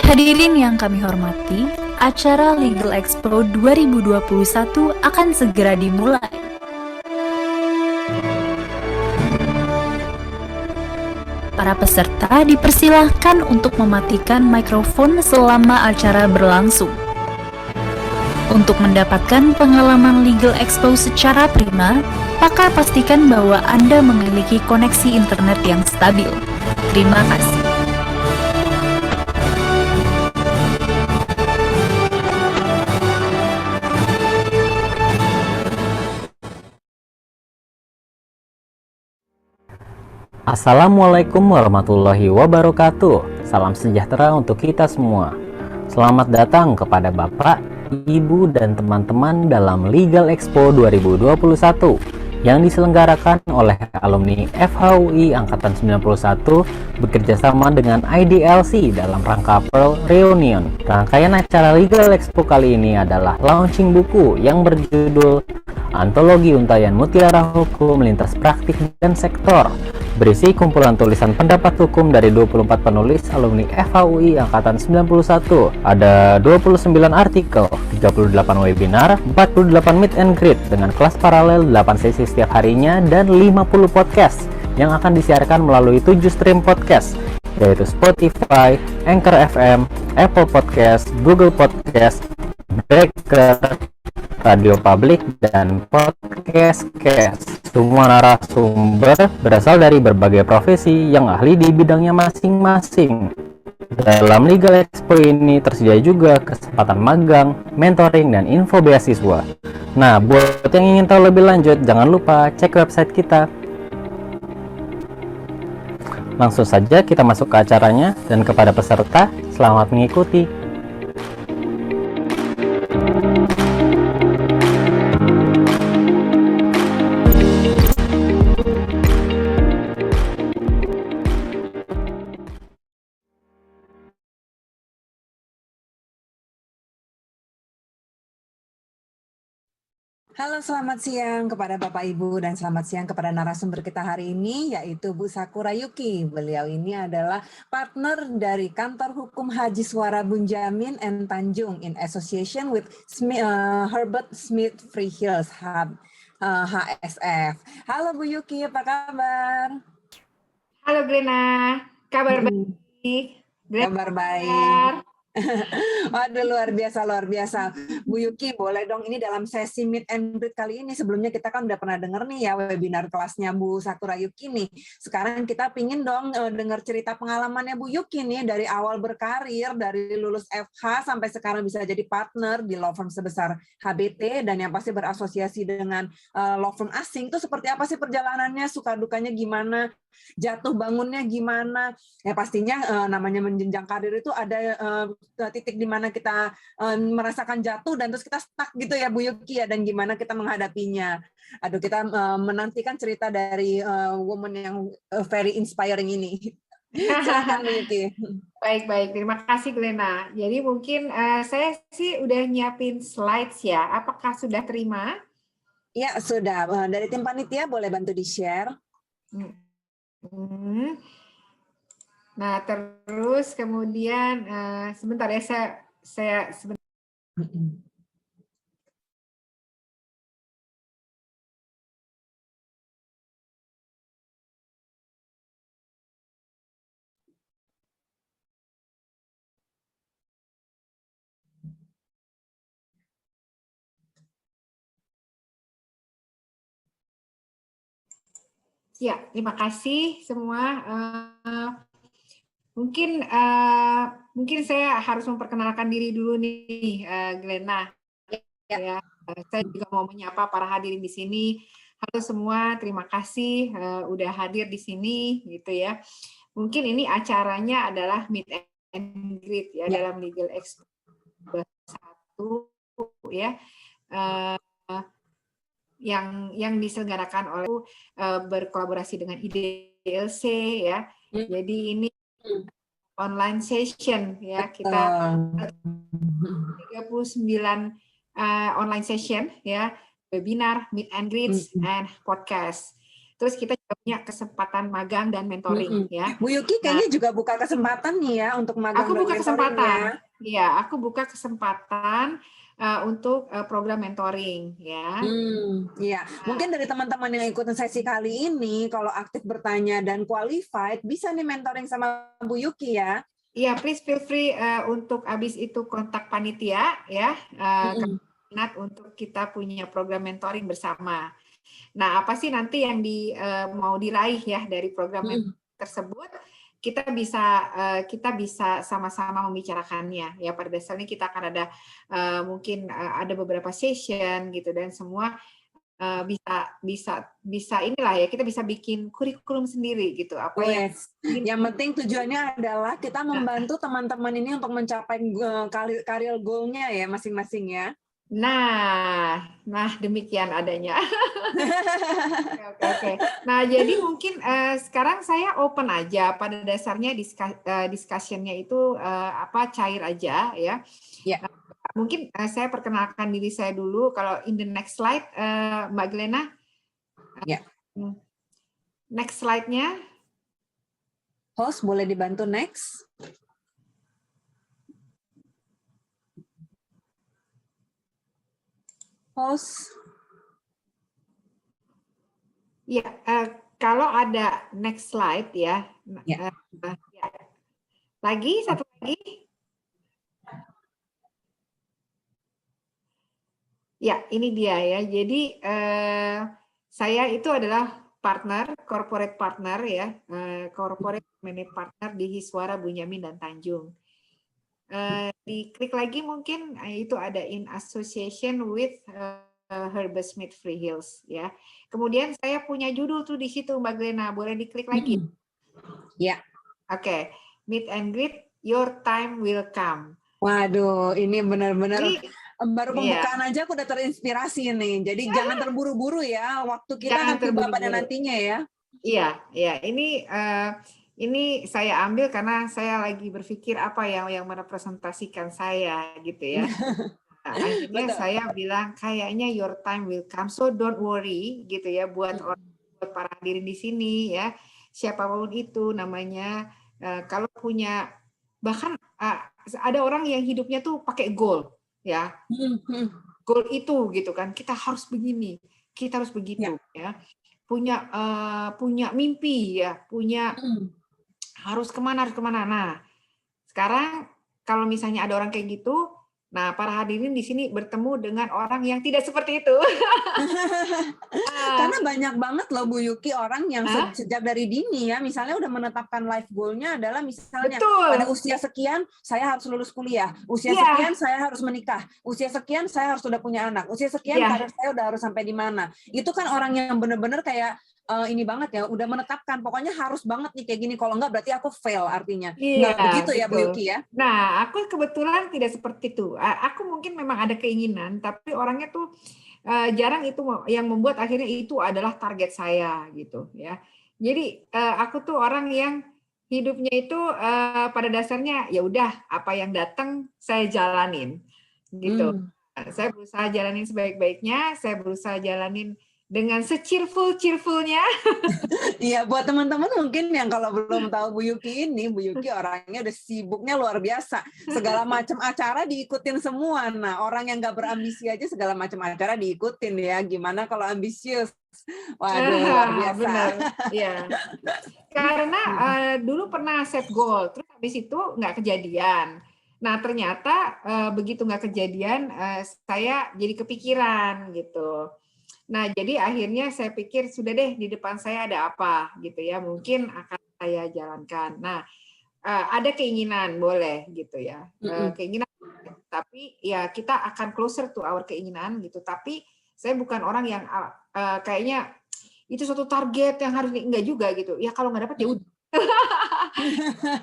Hadirin yang kami hormati, acara Legal Expo 2021 akan segera dimulai. Para peserta dipersilahkan untuk mematikan mikrofon selama acara berlangsung. Untuk mendapatkan pengalaman Legal Expo secara prima, maka pastikan bahwa Anda memiliki koneksi internet yang stabil. Terima kasih. Assalamualaikum warahmatullahi wabarakatuh. Salam sejahtera untuk kita semua. Selamat datang kepada Bapak, Ibu, dan teman-teman dalam Legal Expo 2021 yang diselenggarakan oleh alumni FHUI Angkatan 91 bekerjasama dengan IDLC dalam rangka Pearl Reunion. Rangkaian acara Legal Expo kali ini adalah launching buku yang berjudul Antologi Untayan Mutiara Hukum Lintas Praktik dan Sektor, berisi kumpulan tulisan pendapat hukum dari 24 penulis alumni FHUI Angkatan 91. Ada 29 artikel, 38 webinar, 48 meet and greet dengan kelas paralel 8 sesi setiap harinya, dan 50 podcast yang akan disiarkan melalui 7 stream podcast, yaitu Spotify, Anchor FM, Apple Podcast, Google Podcast, Breaker, Radio Public, dan Podcast Cast. Semua narasumber berasal dari berbagai profesi yang ahli di bidangnya masing-masing. Dalam Legal Expo ini tersedia juga kesempatan magang, mentoring, dan info beasiswa. Nah, buat yang ingin tahu lebih lanjut, jangan lupa cek website kita. Langsung saja kita masuk ke acaranya, dan kepada peserta, selamat mengikuti. Halo, selamat siang kepada Bapak Ibu dan selamat siang kepada narasumber kita hari ini, yaitu Bu Sakura Yuki. Beliau ini adalah partner dari Kantor Hukum Haji Suara Bunjamin and Tanjung in association with Herbert Smith Freehills HSF. Halo Bu Yuki, apa kabar? Halo Glena, kabar baik. Kabar baik. Waduh, luar biasa. Bu Yuki, boleh dong ini dalam sesi meet and greet kali ini, sebelumnya kita kan udah pernah denger nih ya webinar kelasnya Bu Sakura Yuki nih. Sekarang kita pingin dong denger cerita pengalamannya Bu Yuki nih dari awal berkarir, dari lulus FH sampai sekarang bisa jadi partner di law firm sebesar HBT dan yang pasti berasosiasi dengan law firm asing. Itu seperti apa sih perjalanannya, suka dukanya gimana, jatuh bangunnya gimana? Ya pastinya namanya menjenjang karir itu ada titik di mana kita merasakan jatuh dan terus kita stuck gitu ya Bu Yuki ya, dan gimana kita menghadapinya. Aduh, kita menantikan cerita dari woman yang very inspiring ini. Silakan Bu Yuki. Baik, terima kasih Glena. Jadi mungkin saya sih udah nyiapin slides ya. Apakah sudah terima? Ya, sudah. Dari tim panitia boleh bantu di-share. Nah, terus kemudian sebentar ya, saya sebentar. Ya, terima kasih semua. Mungkin saya harus memperkenalkan diri dulu nih, Glena. Ya, saya juga mau menyapa para hadirin di sini. Halo semua, terima kasih udah hadir di sini, gitu ya. Mungkin ini acaranya adalah meet and greet ya, dalam Legal Expo 1 ya. Yang diselenggarakan oleh berkolaborasi dengan IDLC ya. Jadi ini online session ya, kita 39 online session ya, webinar, meet and greets, and podcast. Terus kita juga punya kesempatan magang dan mentoring ya. Bu Yuki kayaknya juga buka kesempatan nih ya untuk magang Aku dan buka mentoring kesempatan. ya. Iya, aku buka kesempatan untuk program mentoring ya. Iya, mungkin dari teman-teman yang ikutin sesi kali ini, kalau aktif bertanya dan qualified, bisa nih mentoring sama Bu Yuki ya. Iya, please feel free untuk habis itu kontak panitia ya, kalau minat untuk kita punya program mentoring bersama. Nah, apa sih nanti yang mau diraih ya dari program tersebut? Kita bisa sama-sama membicarakannya ya. Pada dasarnya kita akan ada mungkin ada beberapa session gitu, dan semua bisa inilah ya, kita bisa bikin kurikulum sendiri gitu. Apa yang Yang penting tujuannya adalah kita membantu teman-teman ini untuk mencapai karir goal-nya ya masing-masing ya. Nah demikian adanya. Oke. Nah, jadi mungkin sekarang saya open aja. Pada dasarnya discussion-nya itu cair aja ya. Mungkin saya perkenalkan diri saya dulu. Kalau in the next slide, Mbak Glena. Next slide-nya. Host, boleh dibantu next? Host. Ya, kalau ada next slide ya. Lagi, satu lagi. Ya, ini dia ya. Jadi saya itu adalah corporate partner ya, corporate management partner di Hiswara, Bunyamin dan Tanjung. Diklik lagi mungkin itu ada in association with Herbert Smith Freehills ya. Kemudian saya punya judul tuh di situ Mbak Glena, boleh diklik lagi? Ya. Oke, meet and greet, your time will come. Waduh, ini benar-benar baru pembukaan aja aku udah terinspirasi nih. Jadi jangan terburu-buru ya, waktu kita akan tiba pada nantinya ya. Iya. Ini saya ambil karena saya lagi berpikir apa yang merepresentasikan saya gitu ya. Nah, akhirnya saya bilang kayaknya your time will come, so don't worry gitu ya, buat para hadirin di sini ya, siapapun itu namanya, kalau punya, bahkan ada orang yang hidupnya tuh pakai goal ya, goal itu gitu kan, kita harus begini, kita harus begitu ya, punya mimpi ya, harus kemana. Nah, sekarang kalau misalnya ada orang kayak gitu, nah para hadirin di sini bertemu dengan orang yang tidak seperti itu. Karena banyak banget loh Bu Yuki orang yang sejak dari dini ya, misalnya udah menetapkan life goal-nya adalah misalnya pada usia sekian saya harus lulus kuliah, usia sekian saya harus menikah, usia sekian saya harus sudah punya anak, usia sekian karir saya udah harus sampai di mana. Itu kan orang yang benar-benar kayak ini banget ya, udah menetapkan pokoknya harus banget nih kayak gini, kalau enggak berarti aku fail artinya. Nggak begitu ya Bu Yuki ya? Nah, aku kebetulan tidak seperti itu. Aku mungkin memang ada keinginan, tapi orangnya tuh jarang itu yang membuat akhirnya itu adalah target saya gitu ya. Jadi aku tuh orang yang hidupnya itu pada dasarnya ya udah apa yang datang saya jalanin gitu. Saya berusaha jalanin sebaik-baiknya, saya berusaha jalanin dengan se-cheerful-cheerfulnya. Iya, buat teman-teman mungkin yang kalau belum tahu Bu Yuki ini, Bu Yuki orangnya udah sibuknya luar biasa. Segala macam acara diikutin semua. Nah, orang yang nggak berambisi aja segala macam acara diikutin ya. Gimana kalau ambisius? Waduh, luar biasa. Benar, ya. Karena dulu pernah set goal, terus habis itu nggak kejadian. Nah, ternyata begitu nggak kejadian, saya jadi kepikiran gitu. Nah, jadi akhirnya saya pikir sudah deh di depan saya ada apa gitu ya, mungkin akan saya jalankan. Nah, ada keinginan boleh gitu ya, keinginan, tapi ya kita akan closer to our keinginan gitu. Tapi saya bukan orang yang kayaknya itu suatu target yang harus enggak juga gitu. Ya kalau nggak dapat ya udah.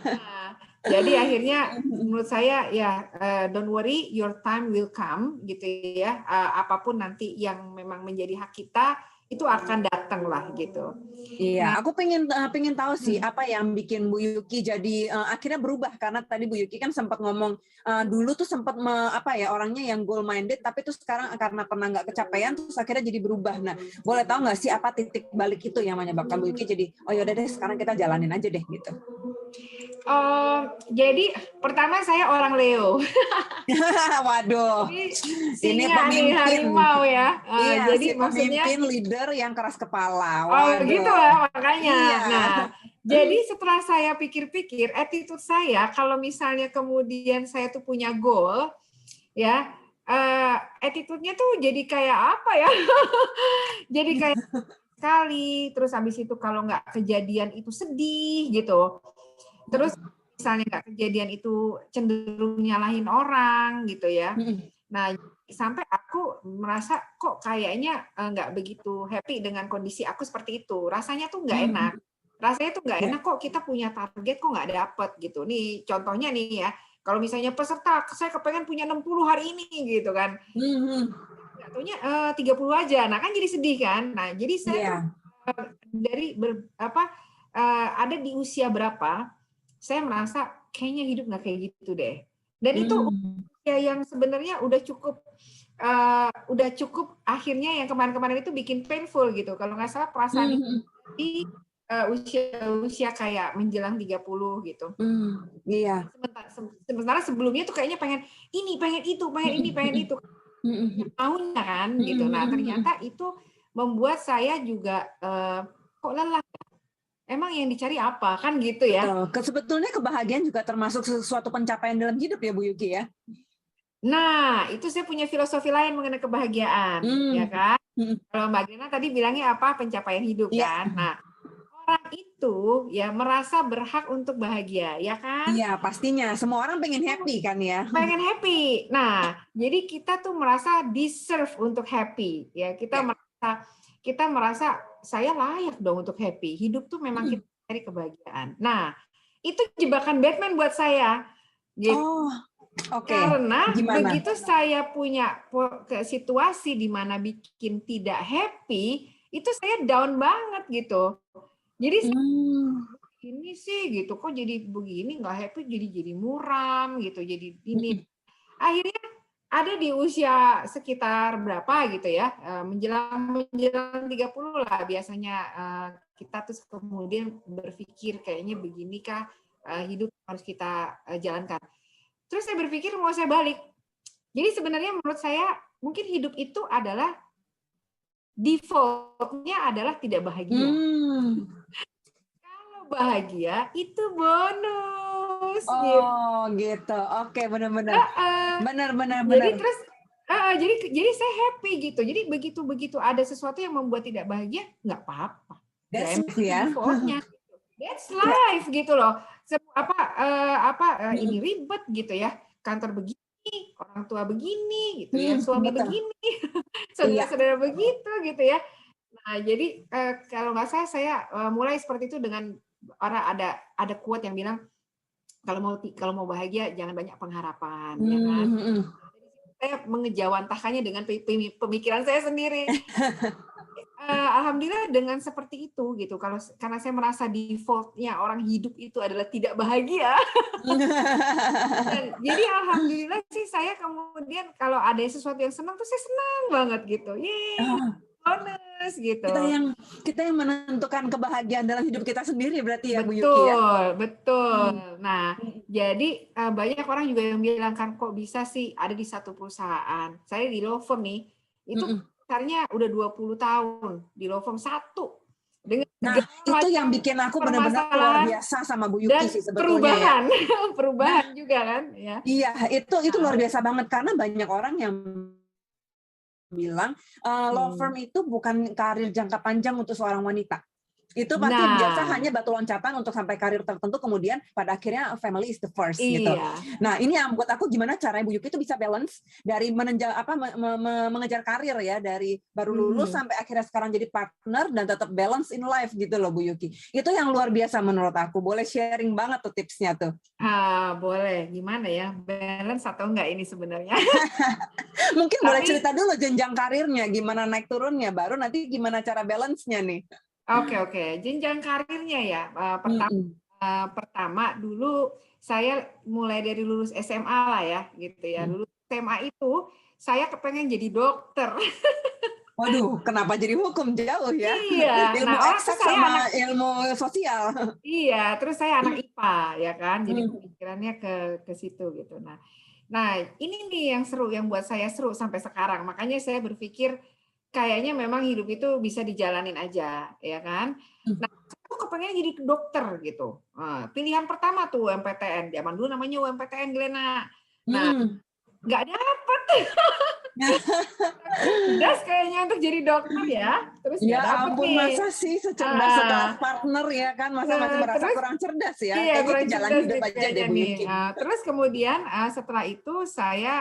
Nah, jadi akhirnya menurut saya ya don't worry, your time will come gitu ya. Apapun nanti yang memang menjadi hak kita itu akan datang lah gitu. Iya, aku pengen tahu sih apa yang bikin Bu Yuki jadi akhirnya berubah, karena tadi Bu Yuki kan sempat ngomong dulu tuh sempat orangnya yang goal minded, tapi tuh sekarang karena pernah nggak kecapean terus akhirnya jadi berubah. Nah, boleh tahu nggak sih apa titik balik itu yang menyebabkan Bu Yuki jadi oh yaudah deh sekarang kita jalanin aja deh gitu. Jadi pertama saya orang Leo. Waduh, Ini pemimpin harimau ya. Iya, jadi si maksudnya pemimpin leader yang keras kepala. Oh gitu ya makanya. Iya. Nah, jadi setelah saya pikir-pikir, attitude saya kalau misalnya kemudian saya tuh punya goal, ya, attitude-nya tuh jadi kayak apa ya? Jadi kayak sekali, terus habis itu kalau nggak kejadian itu sedih gitu. Terus misalnya nggak kejadian itu cenderung nyalahin orang gitu ya. Nah, sampai aku merasa kok kayaknya nggak begitu happy dengan kondisi aku seperti itu. Rasanya tuh nggak enak. Rasanya tuh nggak enak kok kita punya target kok nggak dapet gitu. Nih contohnya nih ya, kalau misalnya peserta saya kepengen punya 60 hari ini gitu kan. Nggak taunya 30 aja. Nah kan jadi sedih kan. Nah jadi saya dari ada di usia berapa saya merasa kayaknya hidup nggak kayak gitu deh. Dan itu ya yang sebenarnya udah cukup akhirnya yang kemarin-kemarin itu bikin painful gitu. Kalau nggak salah perasaan di usia kayak menjelang 30 gitu. Iya. Sementara sebelumnya tuh kayaknya pengen ini, pengen itu, pengen itu. Maunya kan gitu. Nah, ternyata itu membuat saya juga kok lelah. Emang yang dicari apa kan gitu ya? Sebetulnya kebahagiaan juga termasuk sesuatu pencapaian dalam hidup ya Bu Yuki ya. Nah, itu saya punya filosofi lain mengenai kebahagiaan, ya kan? Kalau Mbak Gina tadi bilangnya apa? Pencapaian hidup kan. Nah, orang itu ya merasa berhak untuk bahagia, ya kan? Iya, pastinya. Semua orang pengen happy kan ya. Pengen happy. Nah, jadi kita tuh merasa deserve untuk happy, ya. Kita merasa saya layak dong untuk happy. Hidup tuh memang kita cari kebahagiaan. Nah, itu jebakan Batman buat saya. Gitu. Karena begitu saya punya situasi di mana bikin tidak happy, itu saya down banget gitu. Jadi ini sih gitu, kok jadi begini nggak happy, jadi muram gitu, jadi ini. Akhirnya ada di usia sekitar berapa gitu ya, menjelang 30 lah biasanya kita tuh kemudian berpikir kayaknya beginikah hidup harus kita jalankan. Terus saya berpikir mau saya balik. Jadi sebenarnya menurut saya mungkin hidup itu adalah default-nya adalah tidak bahagia. Kalau bahagia itu bonus. Gitu. Oke, benar-benar. Benar. Jadi saya happy gitu. Jadi begitu ada sesuatu yang membuat tidak bahagia, nggak apa-apa. That's ya. That's life gitu loh. Ini ribet gitu ya. Kantor begini, orang tua begini gitu ya, suami begini, saudara-saudara begitu gitu ya. Nah, jadi kalau nggak salah saya mulai seperti itu dengan ada quote yang bilang kalau mau bahagia jangan banyak pengharapan, ya kan. Saya mengejawantahkannya dengan pemikiran saya sendiri. Alhamdulillah dengan seperti itu gitu. Karena saya merasa defaultnya orang hidup itu adalah tidak bahagia. Jadi alhamdulillah sih saya kemudian kalau ada sesuatu yang senang tuh saya senang banget gitu. Bonus gitu. Kita yang menentukan kebahagiaan dalam hidup kita sendiri berarti ya Bu Yuki ya. Betul. Nah, jadi banyak orang juga yang bilang kan kok bisa sih ada di satu perusahaan. Saya di law firm nih, itu caranya udah 20 tahun di law firm satu. Itu yang bikin aku benar-benar luar biasa sama Bu Yuki sih sebetulnya. Perubahan juga kan ya. Iya, itu luar biasa banget karena banyak orang yang bilang law firm itu bukan karir jangka panjang untuk seorang wanita. Itu pasti biasa Nah, hanya batu loncatan untuk sampai karir tertentu, kemudian pada akhirnya family is the first gitu. iya. Nah, ini yang buat aku gimana caranya Bu Yuki itu bisa balance dari mengejar karir ya, dari baru lulus sampai akhirnya sekarang jadi partner dan tetap balance in life gitu loh Bu Yuki. Itu yang luar biasa menurut aku. Boleh sharing banget tuh tipsnya tuh. Boleh. Gimana ya? Balance atau enggak ini sebenarnya? Mungkin boleh Tapi cerita dulu jenjang karirnya, gimana naik turunnya, baru nanti gimana cara balance-nya nih. oke. Jenjang karirnya ya. Mm-mm. Pertama dulu saya mulai dari lulus SMA lah ya, gitu ya. Lulus SMA itu saya kepengen jadi dokter. Waduh, kenapa jadi hukum jauh ya? Iya. Ilmu Nah, orang tuh eksak saya sama ilmu sosial. iya, terus saya anak IPA ya kan. Jadi pemikirannya ke situ gitu. Nah, ini nih yang seru, yang buat saya seru sampai sekarang. Makanya saya berpikir kayaknya memang hidup itu bisa dijalanin aja, ya kan? Nah, aku kepengen jadi dokter gitu. Pilihan pertama tuh UMPTN. Zaman dulu namanya UMPTN, Glena. Nah, nggak dapet. Cerdas kayaknya untuk jadi dokter ya. Terus Ya nggak dapet ampun, nih. masa sih secerdas Ah, sekelas partner ya kan? Masa masih merasa terus kurang cerdas ya? iya, Kayaknya kurang ke jalan cerdas hidup nih aja deh kayaknya Bu nih. Yuki. Terus kemudian setelah itu saya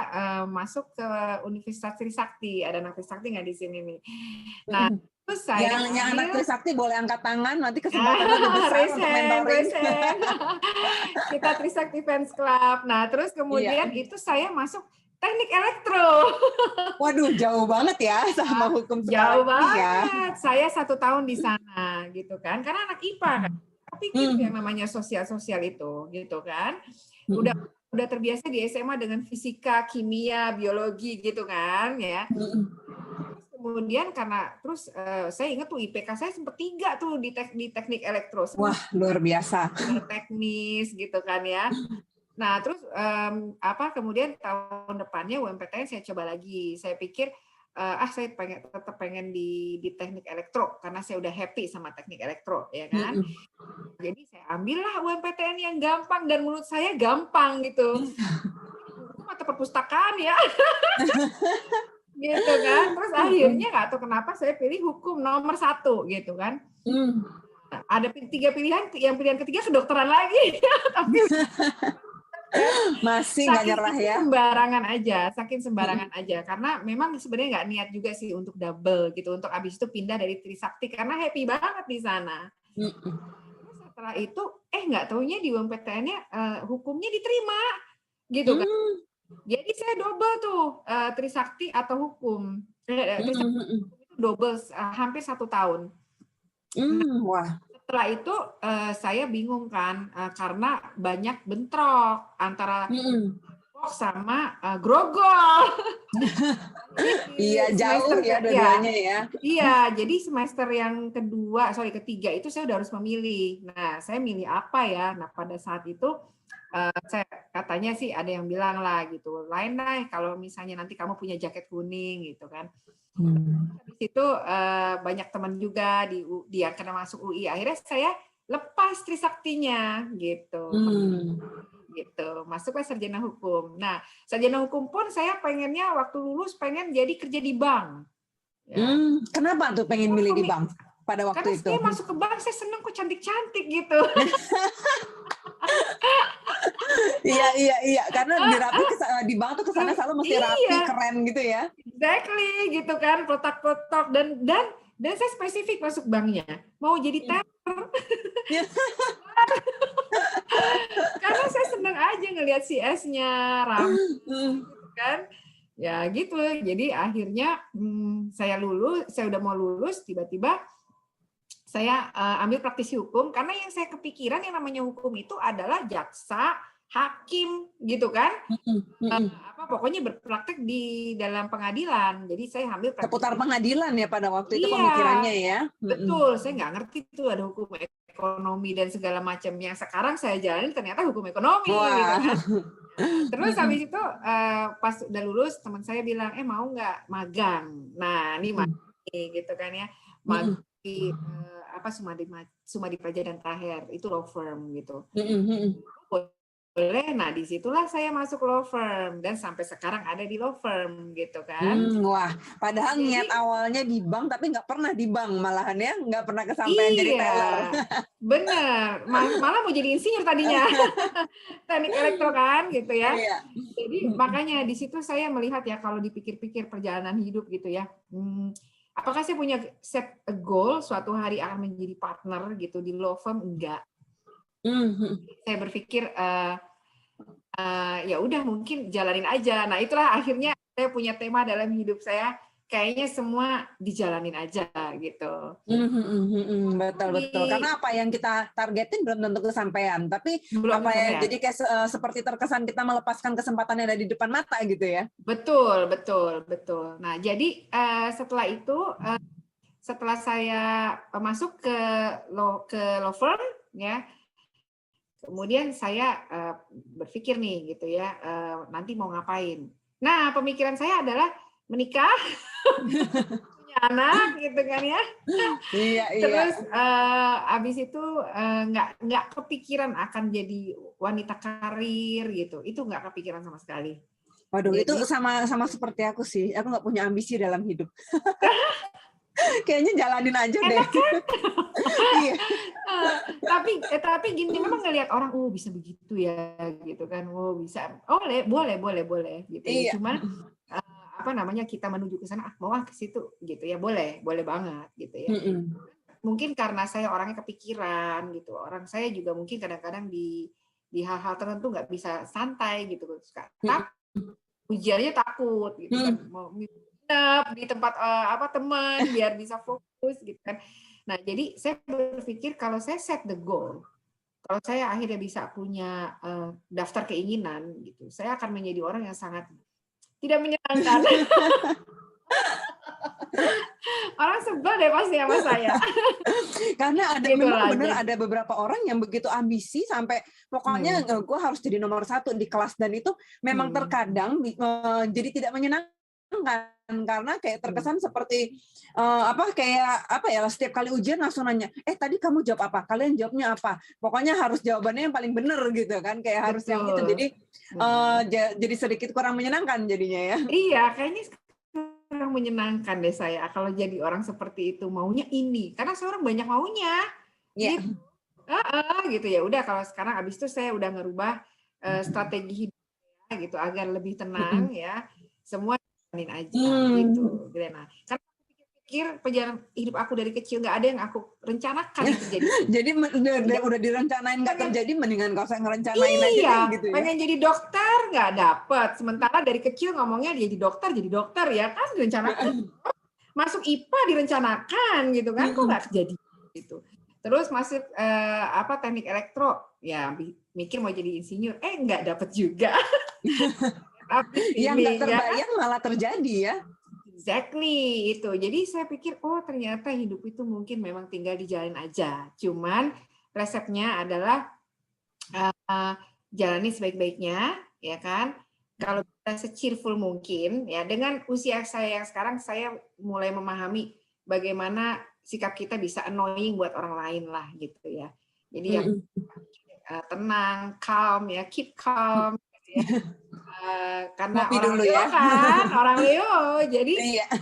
masuk ke Universitas Trisakti. Ada anak Trisakti nggak di sini nih? Nah, terus saya Yang anak ambil Trisakti boleh angkat tangan, nanti kesempatannya lebih besar untuk mentoring. resen. Kita Trisakti Fans Club. Nah, terus Iya. kemudian itu saya masuk teknik elektro. Waduh, jauh banget ya sama hukum Jauh sekarang ini ya. banget. Saya 1 tahun di sana, gitu kan. Karena anak IPA kan. Tapi gitu yang namanya sosial-sosial itu, gitu kan. Udah terbiasa di SMA dengan fisika, kimia, biologi gitu kan, ya. Terus kemudian karena saya ingat tuh IPK saya sempat 3 tuh di teknik elektro. Wah, luar biasa. Teknis gitu kan ya. Nah, terus kemudian tahun depannya UMPTN saya coba lagi. Saya pikir saya tetap pengen di teknik elektro karena saya udah happy sama teknik elektro ya kan. Jadi saya ambillah UMPTN yang gampang dan menurut saya gampang gitu. Itu mata perpustakaan ya. Gitu kan. Terus akhirnya nggak tahu kenapa saya pilih hukum nomor 1 gitu kan. Nah, ada 3 pilihan, yang pilihan ketiga kedokteran lagi. Tapi masih nggak nyerah ya. Saking sembarangan aja. Karena memang sebenarnya nggak niat juga sih untuk double gitu, untuk abis itu pindah dari Trisakti karena happy banget di sana. Terus setelah itu, nggak taunya di UMPTN-nya hukumnya diterima, gitu kan. Jadi saya double tuh Trisakti atau hukum. Trisakti itu double hampir 1 tahun. Wah. Setelah itu saya bingung kan karena banyak bentrok antara sama grogol. Iya, jauh ya dua-duanya ya. Iya, jadi semester yang ketiga itu saya udah harus memilih. Nah, saya milih apa ya? Nah, pada saat itu saya katanya sih ada yang bilang lah gitu, lain lah kalau misalnya nanti kamu punya jaket kuning gitu kan. Habis itu banyak teman juga di yang kena masuk UI. Akhirnya saya lepas Trisaktinya gitu. Gitu. Masuklah sarjana hukum. Nah, sarjana hukum pun saya pengennya waktu lulus pengen jadi kerja di bank. Ya. Kenapa tuh pengen milih di bank pada waktu karena itu? Karena saya masuk ke bank saya seneng kok cantik-cantik gitu. Iya, karena di bank tuh kesana selalu mesti rapi, keren gitu ya. Exactly, gitu kan, kotak-kotak dan saya spesifik masuk banknya mau jadi teller. Karena saya senang aja ngelihat CS-nya ramai, gitu kan. Ya gitu, jadi akhirnya saya udah mau lulus, tiba-tiba saya ambil praktisi hukum karena yang saya kepikiran yang namanya hukum itu adalah jaksa, hakim gitu kan. Pokoknya berpraktek di dalam pengadilan. Jadi saya ambil seputar pengadilan ya pada waktu itu pemikirannya ya. Betul, saya nggak ngerti tuh ada hukum ekonomi dan segala macam. Yang sekarang saya jalanin ternyata hukum ekonomi gitu kan. Terus habis itu pas udah lulus teman saya bilang, mau nggak magang? Nah ini gitu kan ya, magang di Sumadi Praja dan Taher itu law firm gitu. boleh. Nah, disitulah saya masuk law firm dan sampai sekarang ada di law firm gitu kan. Wah, padahal Jadi, niat awalnya di bank tapi nggak pernah di bank malahan ya, nggak pernah kesampaian jadi teller. Bener. Malah mau jadi insinyur tadinya, teknik elektro kan gitu ya. Iya. Jadi makanya di situ saya melihat ya kalau dipikir-pikir perjalanan hidup gitu ya. Apakah saya punya set a goal suatu hari akan menjadi partner gitu di law firm? Enggak. Saya berpikir ya udah mungkin jalanin aja. Nah itulah akhirnya saya punya tema dalam hidup saya, kayaknya semua dijalanin aja gitu. Betul. Karena apa yang kita targetin belum tentu kesampaian, tapi jadi kayak seperti terkesan kita melepaskan kesempatan yang ada di depan mata gitu ya. Betul. Nah jadi setelah itu, setelah saya masuk ke law firm ya. Kemudian saya berpikir nih gitu ya, nanti mau ngapain. Nah, pemikiran saya adalah menikah, punya anak gitu kan ya. Iya. Terus abis itu nggak kepikiran akan jadi wanita karir gitu. Itu nggak kepikiran sama sekali. Waduh, itu sama seperti aku sih. Aku nggak punya ambisi dalam hidup. Kayaknya jalanin aja deh. Enak kan? Iya. Tapi gini, memang ngelihat orang bisa begitu ya gitu kan, bisa, boleh gitu ya. Iya. Cuman kita menuju ke sana, mau ke situ gitu ya, boleh banget gitu ya. Mungkin karena saya orangnya kepikiran gitu, orang saya juga mungkin kadang-kadang di hal-hal tertentu nggak bisa santai gitu, ujiannya takut gitu kan, mau di tempat teman biar bisa fokus gitu kan. Nah, jadi saya berpikir kalau saya set the goal, kalau saya akhirnya bisa punya daftar keinginan gitu, saya akan menjadi orang yang sangat tidak menyenangkan. Orang sebel deh pasti sama saya. Karena Gitu memang aja. benar ada beberapa orang yang begitu ambisi sampai pokoknya gue harus jadi nomor 1 di kelas, dan itu memang terkadang jadi tidak menyenangkan karena kayak terkesan seperti setiap kali ujian langsung nanya, tadi kamu jawab apa? Kalian jawabnya apa? Pokoknya harus jawabannya yang paling benar gitu kan, kayak harus yang gitu. Jadi jadi sedikit kurang menyenangkan jadinya ya. Iya, kayaknya kurang menyenangkan deh saya kalau jadi orang seperti itu, maunya ini karena seorang banyak maunya. Iya. Gitu ya. Udah kalau sekarang abis itu saya udah ngerubah strategi hidup gitu agar lebih tenang ya. Semua jalanin aja gitu, Glena. Karena aku pikir perjalanan hidup aku dari kecil nggak ada yang aku rencanakan terjadi. Jadi udah direncanain nggak terjadi, mendingan kau saya ngerencanain aja gitu ya. Pengen jadi dokter nggak dapet, sementara dari kecil ngomongnya jadi dokter ya kan direncanakan. Masuk IPA direncanakan gitu kan, kok nggak terjadi gitu. Terus masuk teknik elektro, ya mikir mau jadi insinyur, nggak dapet juga. Yang nggak terbayang malah terjadi ya. Exactly itu. Jadi saya pikir ternyata hidup itu mungkin memang tinggal dijalin aja. Cuman resepnya adalah jalani sebaik-baiknya, ya kan? Kalau kita se-cheerful mungkin, ya dengan usia saya yang sekarang saya mulai memahami bagaimana sikap kita bisa annoying buat orang lain lah gitu ya. Jadi yang tenang, calm ya, keep calm. Gitu ya. Karena Ngopi orang dulu Leo ya. kan, orang Leo, jadi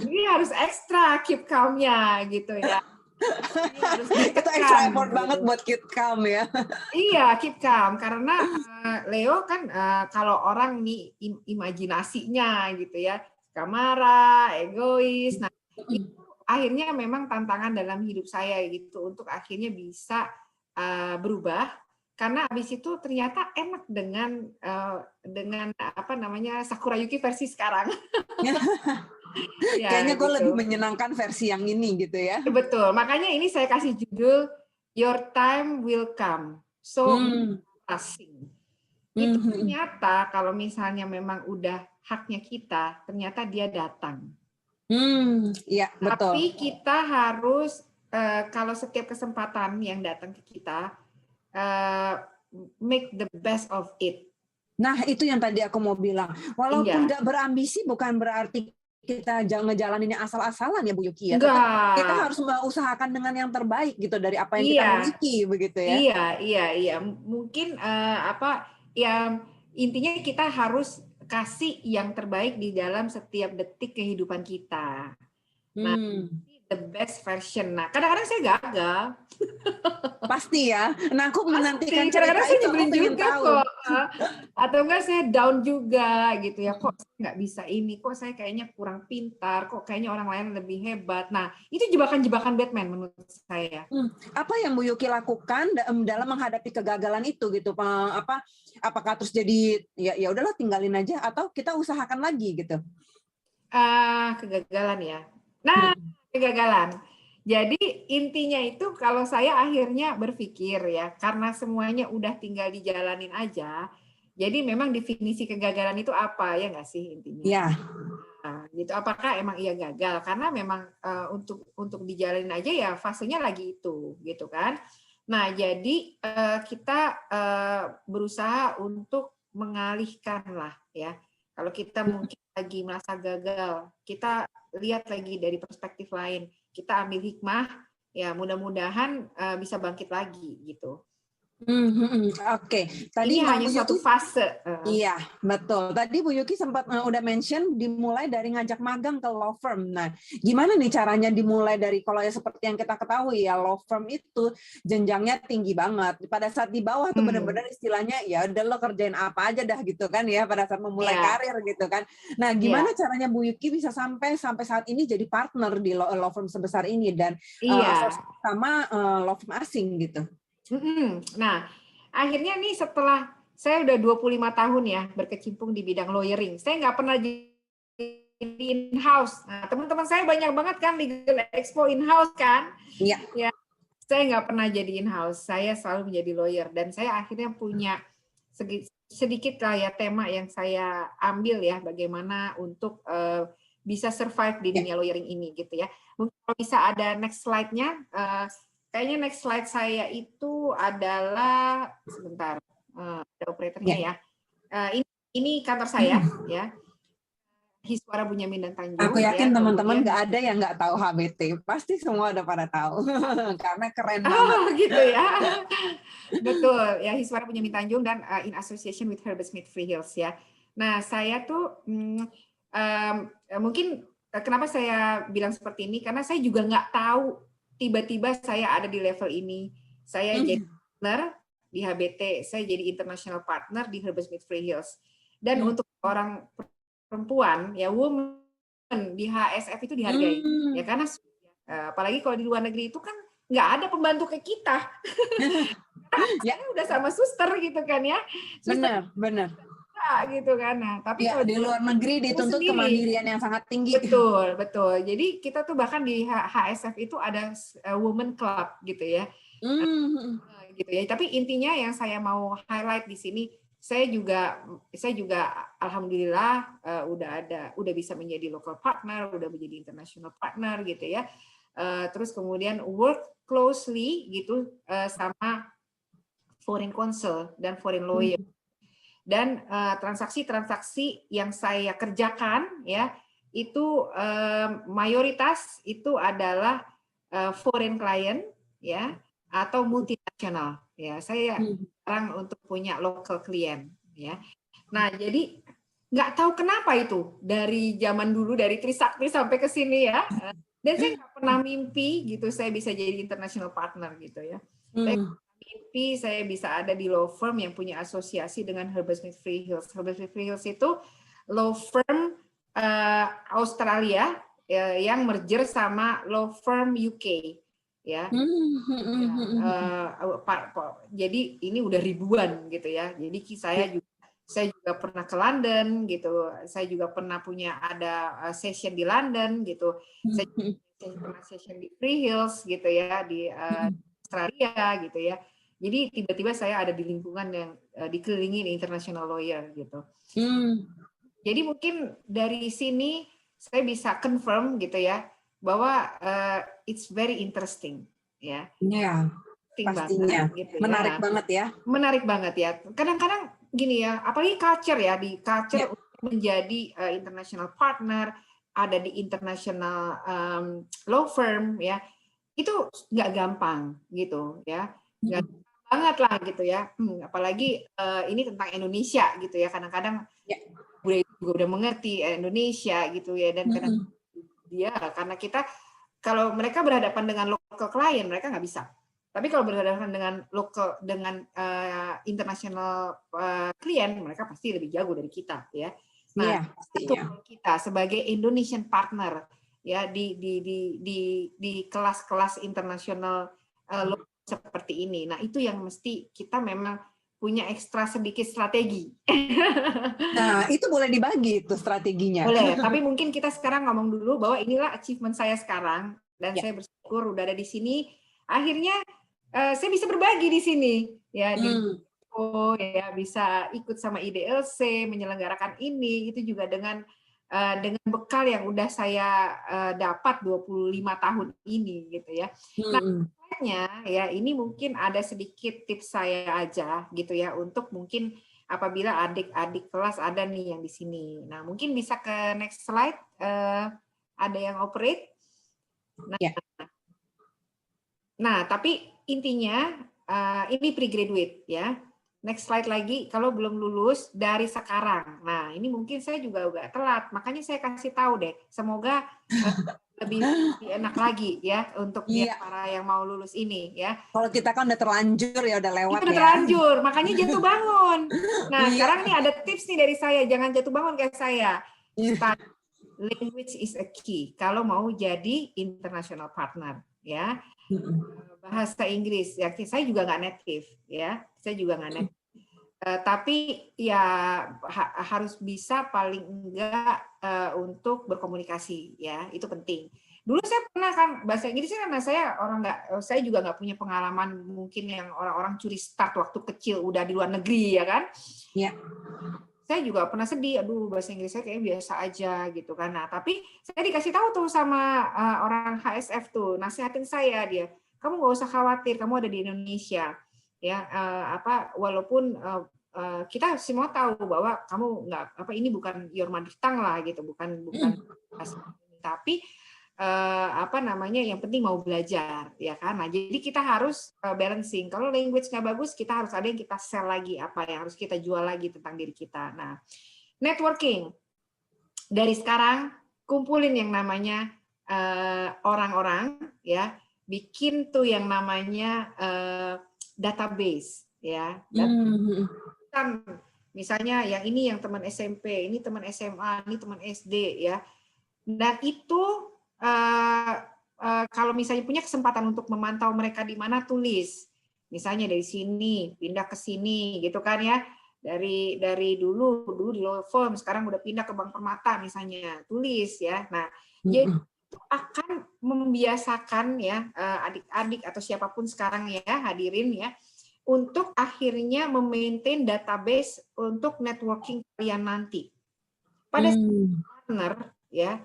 ini harus ekstra keep calm-nya gitu ya. Itu extra effort banget buat keep calm ya. Iya, keep calm karena Leo kan kalau orang nih imajinasinya gitu ya, suka marah, egois. Nah, itu akhirnya memang tantangan dalam hidup saya gitu untuk akhirnya bisa berubah. Karena habis itu ternyata enak dengan Sakura Yuki versi sekarang. Kayaknya gue lebih menyenangkan versi yang ini gitu ya. Betul, makanya ini saya kasih judul Your Time Will Come. So passing. Itu ternyata kalau misalnya memang udah haknya kita, ternyata dia datang. Iya, betul. Tapi kita harus kalau setiap kesempatan yang datang ke kita, make the best of it. Nah, itu yang tadi aku mau bilang. Walaupun nggak berambisi bukan berarti kita jangan ngejalaninnya asal-asalan ya Bu Yuki ya. Kita harus mengusahakan dengan yang terbaik gitu dari apa yang kita miliki begitu ya. Iya. Mungkin ya intinya kita harus kasih yang terbaik di dalam setiap detik kehidupan kita. Nah, the best version. Nah, kadang-kadang saya gagal. Pasti ya. Nah, aku menantikan cerita Kadang-kadang saya itu, aku nyebelin pengen juga tahu. kok. Atau enggak saya down juga gitu ya. Kok saya nggak bisa ini, kok saya kayaknya kurang pintar, kok kayaknya orang lain lebih hebat. Nah, itu jebakan-jebakan Batman menurut saya. Apa yang Bu Yuki lakukan dalam menghadapi kegagalan itu gitu? Apakah terus jadi ya udahlah tinggalin aja atau kita usahakan lagi gitu? Kegagalan ya. Nah, kegagalan. Jadi intinya itu kalau saya akhirnya berpikir ya, karena semuanya udah tinggal dijalanin aja, jadi memang definisi kegagalan itu apa ya nggak sih intinya? Ya. Nah, gitu. Apakah emang iya gagal? Karena memang untuk dijalanin aja ya fasenya lagi itu, gitu kan? Nah, jadi kita berusaha untuk mengalihkan lah ya. Kalau kita mungkin lagi merasa gagal, kita lihat lagi dari perspektif lain. Kita ambil hikmah, ya mudah-mudahan bisa bangkit lagi gitu. Oke. Tadi ini hanya suatu fase. Iya, betul. Tadi Bu Yuki sempat udah mention dimulai dari ngajak magang ke law firm. Nah, gimana nih caranya dimulai dari, kalau ya seperti yang kita ketahui ya, law firm itu jenjangnya tinggi banget. Pada saat di bawah tuh benar-benar istilahnya ya udah lo kerjain apa aja dah gitu kan ya, pada saat memulai karir gitu kan. Nah, gimana caranya Bu Yuki bisa sampai saat ini jadi partner di law firm sebesar ini dan sama law firm asing gitu? Nah, akhirnya nih setelah saya udah 25 tahun ya berkecimpung di bidang lawyering, saya nggak pernah jadi in-house. Nah, teman-teman saya banyak banget kan Legal Expo in-house kan? Iya. Ya, saya nggak pernah jadi in-house. Saya selalu menjadi lawyer dan saya akhirnya punya sedikit lah ya tema yang saya ambil ya, bagaimana untuk bisa survive di dunia lawyering ini gitu ya. Mungkin kalau bisa ada next slide-nya. Kayaknya next slide saya itu adalah sebentar, ada operatornya ya. Ini kantor saya ya, Hiswara Bunyamin dan Tanjung. Aku yakin teman-teman nggak ada yang nggak tahu HBT, pasti semua udah pada tahu karena keren banget. Gitu ya, betul ya, Hiswara Bunyamin Tanjung dan in association with Herbert Smith Freehills ya. Nah saya tuh mungkin kenapa saya bilang seperti ini karena saya juga nggak tahu tiba-tiba saya ada di level ini. Saya jadi partner di HBT, saya jadi international partner di Herbert Smith Freehills. Dan untuk orang perempuan, ya woman di HSF itu dihargai. Ya karena apalagi kalau di luar negeri itu kan nggak ada pembantu kayak kita. Ya udah sama suster gitu kan ya. Benar. Gitu kan. Nah, tapi ya, di luar negeri dituntut kemandirian yang sangat tinggi. Betul. Jadi kita tuh bahkan di HSF itu ada women club gitu ya. Gitu ya. Tapi intinya yang saya mau highlight di sini, saya juga alhamdulillah udah bisa menjadi local partner, udah menjadi international partner gitu ya. Terus kemudian work closely gitu sama foreign counsel dan foreign lawyer. Dan transaksi-transaksi yang saya kerjakan ya itu mayoritas itu adalah foreign client ya atau multinasional ya. Saya jarang untuk punya local client ya. Nah jadi nggak tahu kenapa itu dari zaman dulu dari Trisakti sampai ke sini ya. Dan saya nggak pernah mimpi gitu saya bisa jadi international partner gitu ya. Mimpi saya bisa ada di law firm yang punya asosiasi dengan Herbert Smith Freehills. Herbert Smith Freehills itu law firm Australia yang merger sama law firm UK ya. Jadi ini udah ribuan gitu ya. Jadi saya juga pernah ke London gitu. Saya juga pernah punya ada session di London gitu. Saya pernah session di Freehills gitu ya di Australia gitu ya. Jadi tiba-tiba saya ada di lingkungan yang dikelilingi international lawyer gitu. Jadi mungkin dari sini saya bisa confirm gitu ya bahwa it's very interesting ya. Iya. Pastinya. Banget, gitu menarik ya. Banget ya. Menarik banget ya. Kadang-kadang gini ya, apalagi culture ya di culture menjadi international partner, ada di international law firm ya. Itu nggak gampang gitu ya. Nggak gampang banget lah gitu ya. Apalagi ini tentang Indonesia gitu ya. Kadang-kadang budaya juga udah mengerti Indonesia gitu ya, dan kadang dia karena kita kalau mereka berhadapan dengan local client mereka nggak bisa. Tapi kalau berhadapan dengan international klien mereka pasti lebih jago dari kita ya. Nah, itu kita sebagai Indonesian partner ya di kelas-kelas internasional seperti ini. Nah, itu yang mesti kita memang punya ekstra sedikit strategi. Nah, itu boleh dibagi itu strateginya. Boleh, tapi mungkin kita sekarang ngomong dulu bahwa inilah achievement saya sekarang dan saya bersyukur udah ada di sini. Akhirnya saya bisa berbagi di sini ya ya bisa ikut sama IDLC menyelenggarakan ini itu juga dengan bekal yang udah saya dapat 25 tahun ini gitu ya. Nah, ya ini mungkin ada sedikit tips saya aja gitu ya untuk mungkin apabila adik-adik kelas ada nih yang di sini. Nah, mungkin bisa ke next slide. Ada yang operate. Nah, tapi intinya ini pre-graduate ya. Next slide lagi, kalau belum lulus dari sekarang. Nah, ini mungkin saya juga agak telat, makanya saya kasih tahu deh. Semoga lebih enak lagi ya untuk para yang mau lulus ini ya. Kalau kita kan udah terlanjur ya, udah lewat udah terlanjur, makanya jatuh bangun. Nah, sekarang nih ada tips nih dari saya, jangan jatuh bangun kayak saya. Language is a key kalau mau jadi international partner ya. Bahasa Inggris ya, saya juga nggak native ya, saya juga nggak native. Tapi ya harus bisa paling enggak untuk berkomunikasi ya, itu penting. Dulu saya pernah kan bahasa Inggris karena saya juga nggak punya pengalaman mungkin yang orang-orang curi start waktu kecil udah di luar negeri ya kan. Iya. Saya juga pernah sedih, aduh bahasa Inggris saya kayaknya biasa aja gitu kan. Nah, tapi saya dikasih tahu tuh sama orang HSF tuh, nasihatin saya dia, kamu nggak usah khawatir, kamu ada di Indonesia, ya walaupun kita semua tahu bahwa kamu ini bukan your mother tongue lah gitu, bukan tapi yang penting mau belajar ya kan. Nah, jadi kita harus balancing. Kalau language nggak bagus, kita harus ada yang kita sell lagi, apa yang harus kita jual lagi tentang diri kita. Nah, networking dari sekarang kumpulin yang namanya orang-orang ya, bikin tuh yang namanya database ya. Misalnya yang ini yang teman SMP, ini teman SMA, ini teman SD ya. Dan itu kalau misalnya punya kesempatan untuk memantau mereka di mana, tulis. Misalnya dari sini pindah ke sini gitu kan ya. Dari dulu di law firm, sekarang udah pindah ke Bank Permata misalnya, tulis ya. Nah, jadi itu akan membiasakan ya adik-adik atau siapapun sekarang ya hadirin ya untuk akhirnya memaintain database untuk networking kalian nanti. Pada partner ya,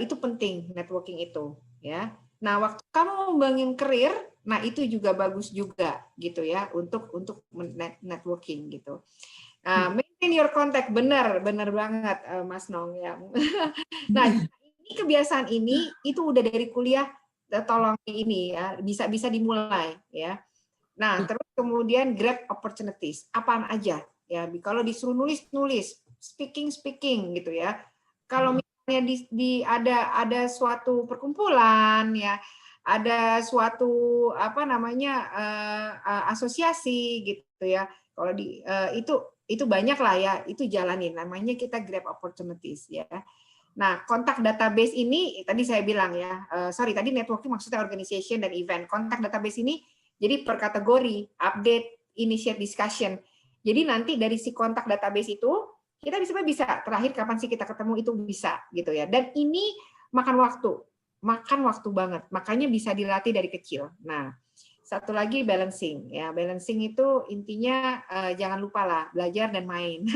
itu penting networking itu ya. Nah, waktu kamu membangun karir, nah itu juga bagus juga gitu ya untuk networking gitu. Maintain your contact, benar banget Mas Nong ya. Nah, ini kebiasaan ini itu udah dari kuliah, tolong ini ya bisa dimulai ya. Nah, terus kemudian grab opportunities, apaan aja ya. Kalau disuruh nulis, speaking gitu ya. Kalau ada suatu perkumpulan ya, ada suatu asosiasi gitu ya. Kalau itu banyak lah ya, itu jalanin, namanya kita grab opportunities ya. Nah, kontak database ini tadi saya bilang ya, tadi networking maksudnya organization dan event. Kontak database ini jadi per kategori, update, initiate discussion. Jadi nanti dari si kontak database itu kita bisa terakhir kapan sih kita ketemu itu bisa gitu ya. Dan ini makan waktu banget. Makanya bisa dilatih dari kecil. Nah, satu lagi balancing ya. Balancing itu intinya jangan lupa lah belajar dan main.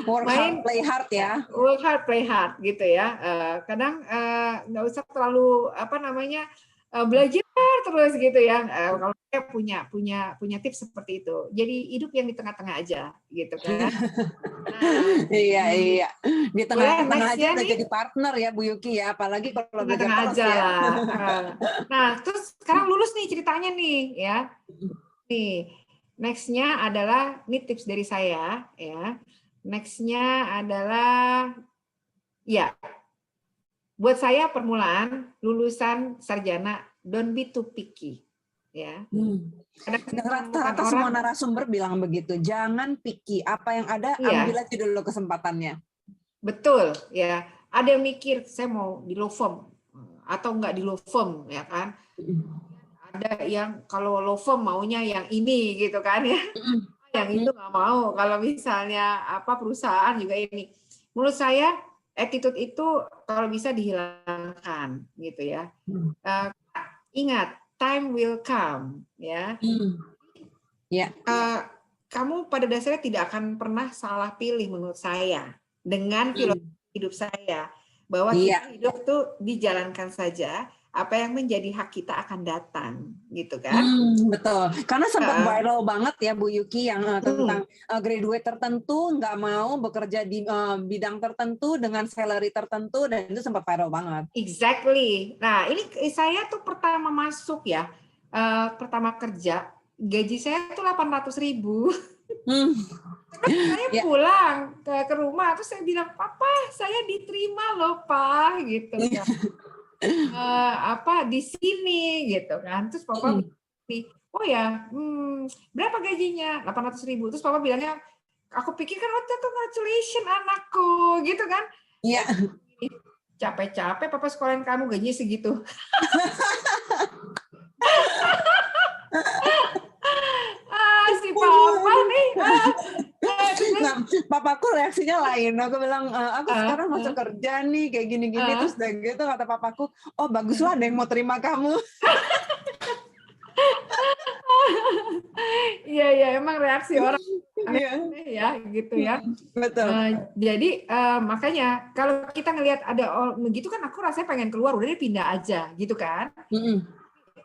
Work hard, play hard ya. Work hard, play hard gitu ya. Kadang nggak usah terlalu belajar terus gitu ya. Kalau saya punya tips seperti itu. Jadi hidup yang di tengah-tengah aja gitu kan. Iya. Di tengah-tengah aja nextnya udah nih, jadi partner ya Bu Yuki ya, apalagi kalau belajar tengah-tengah terus aja ya. lah. Nah, terus sekarang lulus nih ceritanya nih ya. Nih, nextnya adalah ini tips dari saya ya. Nextnya adalah ya, buat saya permulaan lulusan sarjana don't be too picky ya. Kadang saya menemukan Rata-rata orang, semua narasumber bilang begitu, jangan picky, apa yang ada iya, ambil aja dulu kesempatannya. betul ya. Ada yang mikir saya mau di law firm atau enggak di law firm ya kan. Ada yang kalau law firm maunya yang ini gitu kan ya. Yang itu nggak mau. Kalau misalnya apa perusahaan juga ini. Menurut saya attitude itu kalau bisa dihilangkan gitu ya. Ingat, time will come ya. Ya. Kamu pada dasarnya tidak akan pernah salah pilih menurut saya dengan filosofi hidup saya bahwa kita hidup tuh dijalankan saja, apa yang menjadi hak kita akan datang gitu kan. Betul, karena sempat viral banget ya Bu Yuki yang tentang graduate tertentu nggak mau bekerja di bidang tertentu dengan salary tertentu, dan itu sempat viral banget. Exactly. Nah ini saya tuh pertama masuk ya, pertama kerja gaji saya tuh 800.000. Terus saya pulang ke rumah, terus saya bilang, Papa, saya diterima loh, Pak, gitu kan. Di sini, gitu kan. Terus Papa bilang, oh ya, berapa gajinya? 800.000. Terus Papa bilangnya, aku pikir kan, congratulations anakku, gitu kan. Iya. Capek-capek Papa sekolahin kamu gajinya segitu. Si Papa nih. Nah, papaku reaksinya lain. Aku bilang, aku sekarang masuk kerja nih, kayak gini-gini. Terus udah gitu kata papaku, oh baguslah ada yang mau terima kamu. Iya, emang reaksi orang ya, gitu ya. Betul. Jadi makanya kalau kita ngelihat ada begitu kan, aku rasanya pengen keluar, udah deh pindah aja, gitu kan.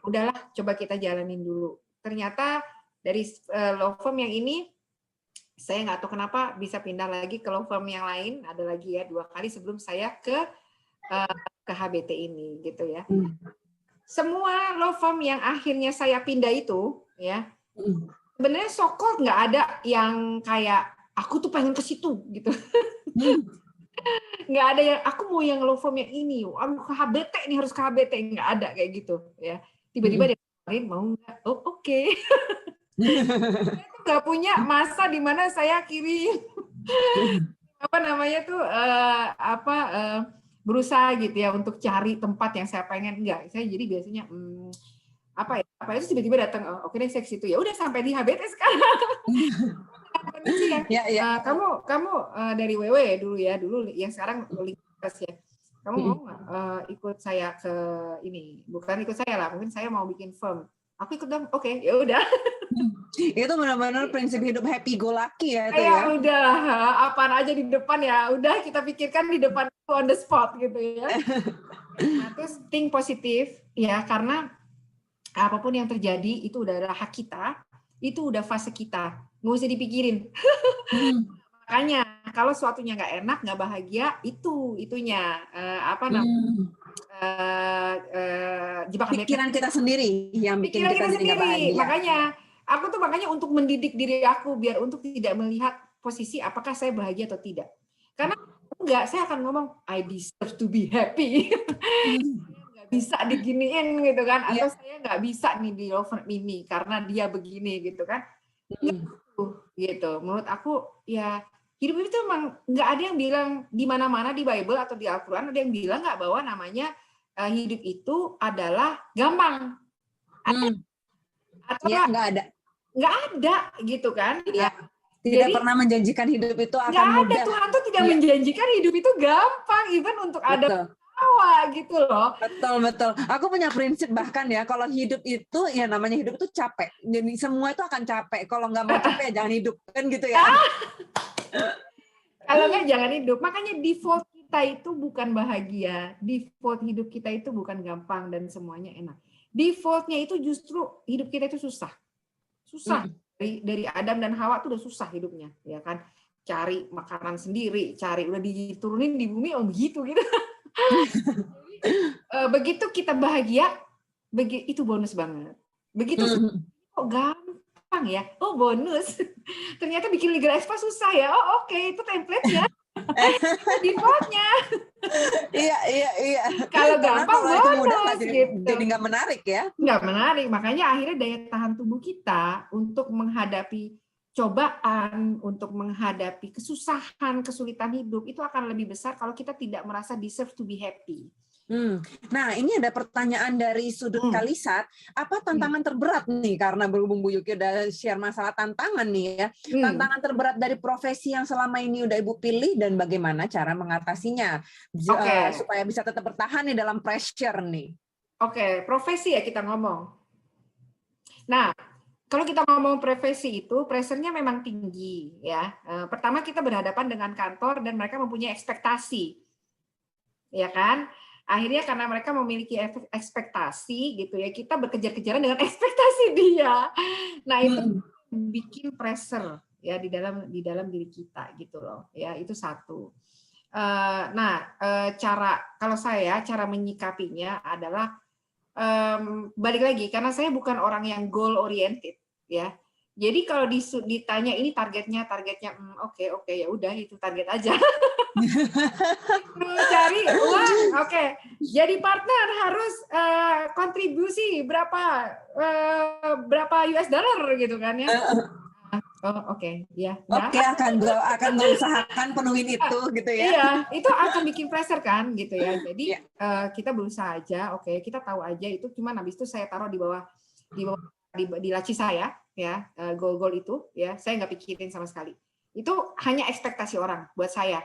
Udahlah, coba kita jalanin dulu. Ternyata dari law firm yang ini, saya nggak tahu kenapa bisa pindah lagi ke law firm yang lain. Ada lagi ya 2 kali sebelum saya ke HBT ini, gitu ya. Semua law firm yang akhirnya saya pindah itu, ya, sebenarnya so-called nggak ada yang kayak aku tuh pengen ke situ, gitu. Nggak ada yang aku mau yang law firm yang ini, aku ke HBT nih, harus ke HBT, nggak ada kayak gitu, ya. Tiba-tiba dia nawarin, mau nggak? Oh, oke. Saya tuh nggak punya masa di mana saya kirim berusaha gitu ya untuk cari tempat yang saya pengen. Enggak, saya jadi biasanya itu tiba-tiba datang, oke deh saya ke situ, ya udah sampai di HBT sekarang. Kondisi ya. Kamu dari WW dulu yang sekarang lintas ya. Kamu mau nggak ikut saya ke ini? Bukan ikut saya lah, mungkin saya mau bikin firm. Aku ikut dong, oke, ya udah. Itu benar-benar prinsip hidup happy go lucky ya itu ya. ya. Udah, apaan aja di depan ya, udah kita pikirkan di depan on the spot gitu ya. Nah, terus think positif ya, karena apapun yang terjadi itu udah adalah hak kita, itu udah fase kita, nggak usah dipikirin. Makanya kalau suatunya nggak enak, nggak bahagia, itunya pikiran kita sendiri yang bikin kita jadi nggak bahagia. Makanya untuk mendidik diri aku biar untuk tidak melihat posisi apakah saya bahagia atau tidak. Karena enggak, saya akan ngomong I deserve to be happy. Nggak bisa diginiin gitu kan, atau saya nggak bisa nih di over ini karena dia begini gitu kan. Gitu. Menurut aku ya hidup itu emang nggak ada yang bilang di mana-mana di Bible atau di Al-Quran ada yang bilang nggak bahwa namanya hidup itu adalah gampang. Atau nggak ada gitu kan? Ya. Tidak pernah menjanjikan hidup itu akan mudah. Nggak ada, Tuhan tuh tidak menjanjikan hidup itu gampang, even untuk ada tawa gitu loh. Betul. Aku punya prinsip bahkan ya, kalau hidup itu ya namanya hidup itu capek. Jadi semua itu akan capek. Kalau nggak mau capek jangan hidup kan gitu ya. Kalau nggak jangan hidup. Makanya default kita itu bukan bahagia. Default hidup kita itu bukan gampang dan semuanya enak. defaultnya itu justru hidup kita itu susah. Dari Adam dan Hawa tuh udah susah hidupnya, ya kan? Cari makanan sendiri, udah diturunin di bumi begitu gitu. Begitu kita bahagia, itu bonus banget. Begitu kok gampang ya, oh bonus. Ternyata bikin legal expo susah ya, oh oke, itu template-nya. Defaultnya. Iya. Kalau gampang bonus gitu. Jadi nggak menarik ya? Nggak menarik, makanya akhirnya daya tahan tubuh kita untuk menghadapi cobaan, untuk menghadapi kesusahan, kesulitan hidup itu akan lebih besar kalau kita tidak merasa deserve to be happy. Nah, ini ada pertanyaan dari sudut Kalisat. Apa tantangan terberat nih? Karena berhubung Bu Yuki udah share masalah tantangan nih ya. Tantangan terberat dari profesi yang selama ini udah Ibu pilih dan bagaimana cara mengatasinya supaya bisa tetap bertahan nih dalam pressure nih. Oke, profesi ya kita ngomong. Nah, kalau kita ngomong profesi itu, pressure-nya memang tinggi ya. Pertama kita berhadapan dengan kantor dan mereka mempunyai ekspektasi, ya kan? Akhirnya karena mereka memiliki ekspektasi gitu ya, kita berkejar-kejaran dengan ekspektasi dia. Nah itu bikin pressure ya di dalam diri kita gitu loh. Ya itu satu. Kalau saya cara menyikapinya adalah balik lagi karena saya bukan orang yang goal oriented ya. Jadi kalau ditanya ini targetnya oke ya udah itu target aja. Cari uang, oke. Jadi partner harus kontribusi berapa US dollar gitu kan ya. Oke. Akan berusahakan penuhin itu gitu ya. Iya, itu akan bikin pressure kan gitu ya. Jadi kita berusaha aja, oke, kita tahu aja itu cuman habis itu saya taruh di bawah di laci saya ya, goal itu ya, saya nggak pikirin sama sekali. Itu hanya ekspektasi orang buat saya.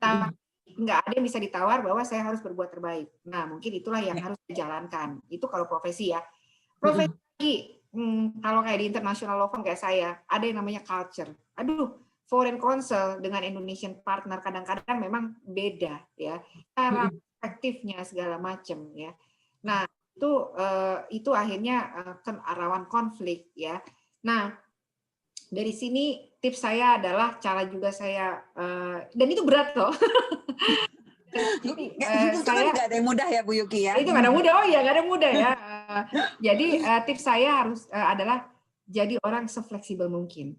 Tapi nggak ada yang bisa ditawar bahwa saya harus berbuat terbaik. Nah, mungkin itulah yang harus dijalankan. Itu kalau profesi ya. Profesi kalau kayak di international law firm kayak saya, ada yang namanya culture. Aduh, foreign counsel dengan Indonesian partner kadang-kadang memang beda ya. Cara perspektifnya segala macam ya. Nah, itu akhirnya rawan konflik ya. Nah, dari sini tips saya adalah cara juga saya dan itu berat loh. Saya nggak ada yang mudah ya Bu Yuki ya. Itu nggak ada mudah, nggak ada mudah ya. Jadi tips saya adalah jadi orang sefleksibel mungkin.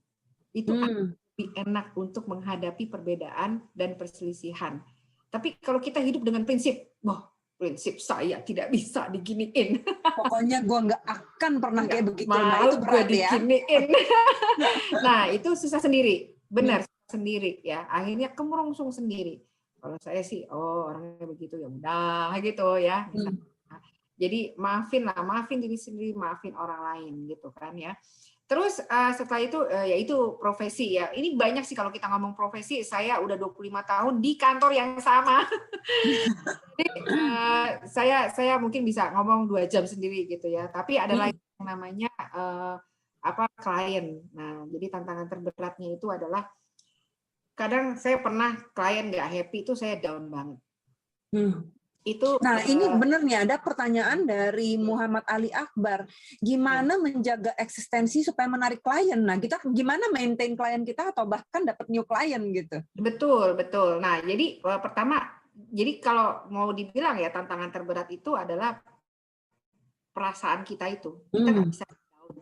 Itu lebih enak untuk menghadapi perbedaan dan perselisihan. Tapi kalau kita hidup dengan prinsip saya tidak bisa diginiin. Pokoknya gue nggak akan pernah kayak begitu. Nah, itu berat ya. Nah, itu susah sendiri. Benar, sendiri ya. Akhirnya kemerungsung sendiri. Kalau saya sih, orangnya begitu ya udah gitu ya. Jadi maafin diri sendiri, maafin orang lain gitu kan ya. Terus setelah itu ya itu profesi ya. Ini banyak sih kalau kita ngomong profesi, saya udah 25 tahun di kantor yang sama. Jadi saya mungkin bisa ngomong 2 jam sendiri gitu ya. Tapi ada lagi yang namanya klien. Nah, jadi tantangan terberatnya itu adalah kadang saya pernah klien nggak happy itu saya down banget. Ini benernya ada pertanyaan dari Muhammad Ali Akbar. Gimana menjaga eksistensi supaya menarik klien? Nah, kita gimana maintain klien kita atau bahkan dapat new klien gitu? Betul. Nah, jadi pertama, jadi kalau mau dibilang ya tantangan terberat itu adalah perasaan kita itu. Kita nggak bisa down.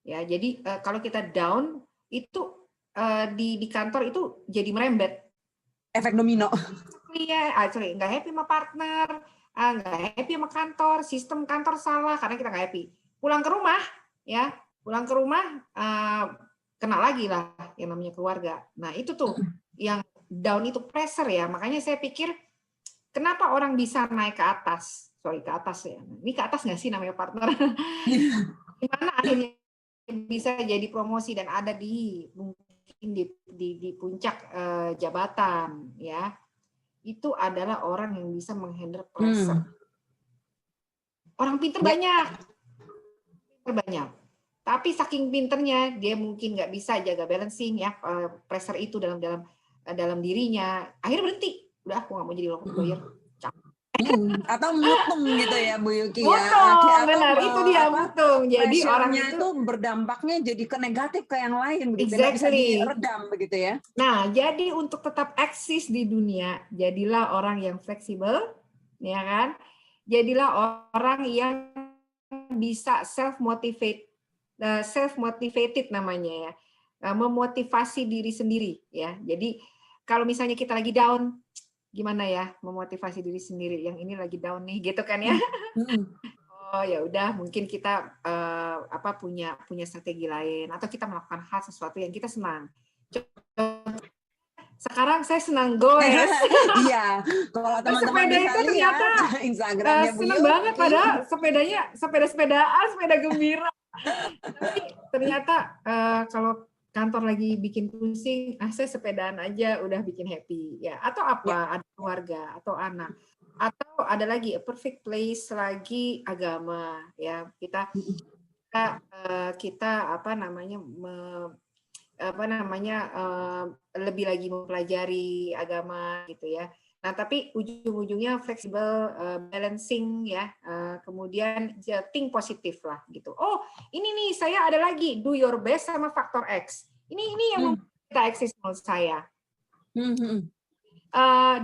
Ya, jadi kalau kita down itu di kantor itu jadi merembet. Efek domino. Nggak happy sama partner, nggak happy sama kantor, sistem kantor salah karena kita nggak happy. Pulang ke rumah, kena lagi lah yang namanya keluarga. Nah itu tuh yang down itu pressure ya. Makanya saya pikir kenapa orang bisa naik ke atas? Ke atas ya. Ini ke atas nggak sih namanya partner? Gimana akhirnya bisa jadi promosi dan ada di puncak jabatan ya. Itu adalah orang yang bisa menghandle pressure. Orang pinter banyak. Tapi saking pinternya dia mungkin nggak bisa jaga balancing ya pressure itu dalam dirinya. Akhirnya berhenti. Udah aku nggak mau jadi lawyer. Atau mutung gitu ya Bu Yuki ya. Mutung, benar, itu dia mutung. Jadi orang pressure-nya itu berdampaknya jadi ke negatif ke yang lain begitu, nggak bisa exactly. diredam begitu ya. Nah, jadi untuk tetap eksis di dunia, jadilah orang yang fleksibel, ya kan? Jadilah orang yang bisa self-motivated namanya ya, memotivasi diri sendiri ya. Jadi kalau misalnya kita lagi down, gimana ya memotivasi diri sendiri? Yang ini lagi down nih, gitu kan ya? Oh ya udah, mungkin kita punya strategi lain, atau kita melakukan hal sesuatu yang kita senang. Sekarang saya senang goes. Iya, kalau teman-teman sepeda bisa itu lihat ternyata Instagramnya Bu senang Yuki. banget, padahal sepeda-sepedaan, sepeda gembira. Tapi ternyata kalau kantor lagi bikin pusing, saya sepedaan aja udah bikin happy ya. Atau apa? Ada keluarga atau anak. Atau ada lagi a perfect place lagi agama ya. Kita lebih lagi mempelajari agama gitu ya. Nah, tapi ujung-ujungnya fleksibel, balancing ya, kemudian think positif lah gitu. Oh, ini nih saya ada lagi do your best sama faktor X. Ini yang membuat kita eksis menurut saya.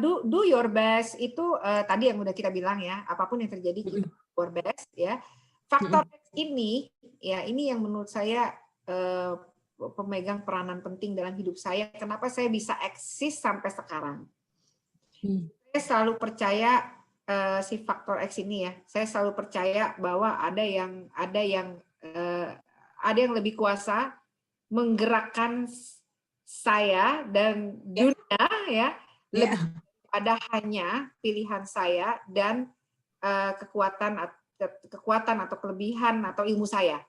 Do your best itu tadi yang udah kita bilang ya, apapun yang terjadi kita do your best ya. Faktor X ini ya, ini yang menurut saya pemegang peranan penting dalam hidup saya. Kenapa saya bisa eksis sampai sekarang? Saya selalu percaya si faktor X ini ya. Saya selalu percaya bahwa ada yang lebih kuasa menggerakkan saya dan dunia ya, lebih pada hanya pilihan saya dan kekuatan atau kelebihan atau ilmu saya.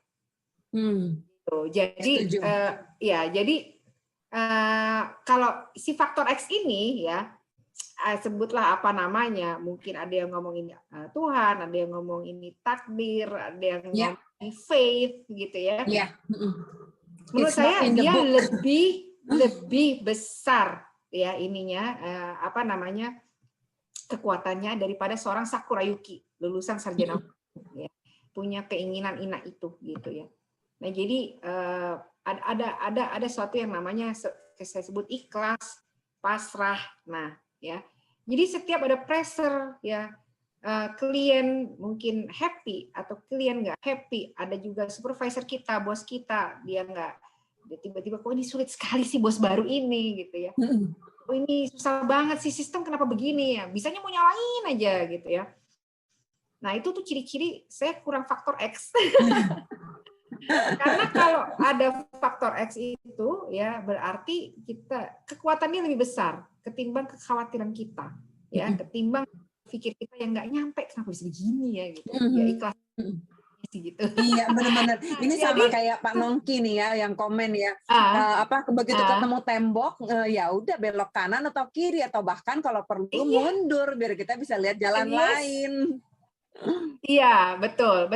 Jadi kalau si faktor X ini ya, sebutlah apa namanya, mungkin ada yang ngomongin Tuhan, ada yang ngomong ini takdir, ada yang ngomongin faith gitu ya. Menurut saya dia lebih besar ya ininya kekuatannya daripada seorang Sakura Yuki lulusan sarjana ya, punya keinginan itu gitu ya. Nah, jadi ada sesuatu yang namanya saya sebut ikhlas, pasrah. Nah, ya. Jadi setiap ada pressure ya, klien mungkin happy atau klien nggak happy, ada juga supervisor kita, bos kita, dia tiba-tiba kok ini sulit sekali sih bos baru ini gitu ya. Oh, ini susah banget sih sistem, kenapa begini ya? Bisanya mau nyalain aja gitu ya. Nah, itu tuh ciri-ciri saya kurang faktor X. Karena kalau ada faktor X itu ya berarti kekuatannya lebih besar ketimbang kekhawatiran kita ya, ketimbang pikir kita yang nggak nyampe kenapa bisa begini ya gitu. Ya ikhlas gitu. Iya benar-benar. Ini sama kayak Pak Nongki nih ya yang komen ya. Begitu ketemu tembok ya udah belok kanan atau kiri atau bahkan kalau perlu mundur biar kita bisa lihat jalan lain. Iya, betul.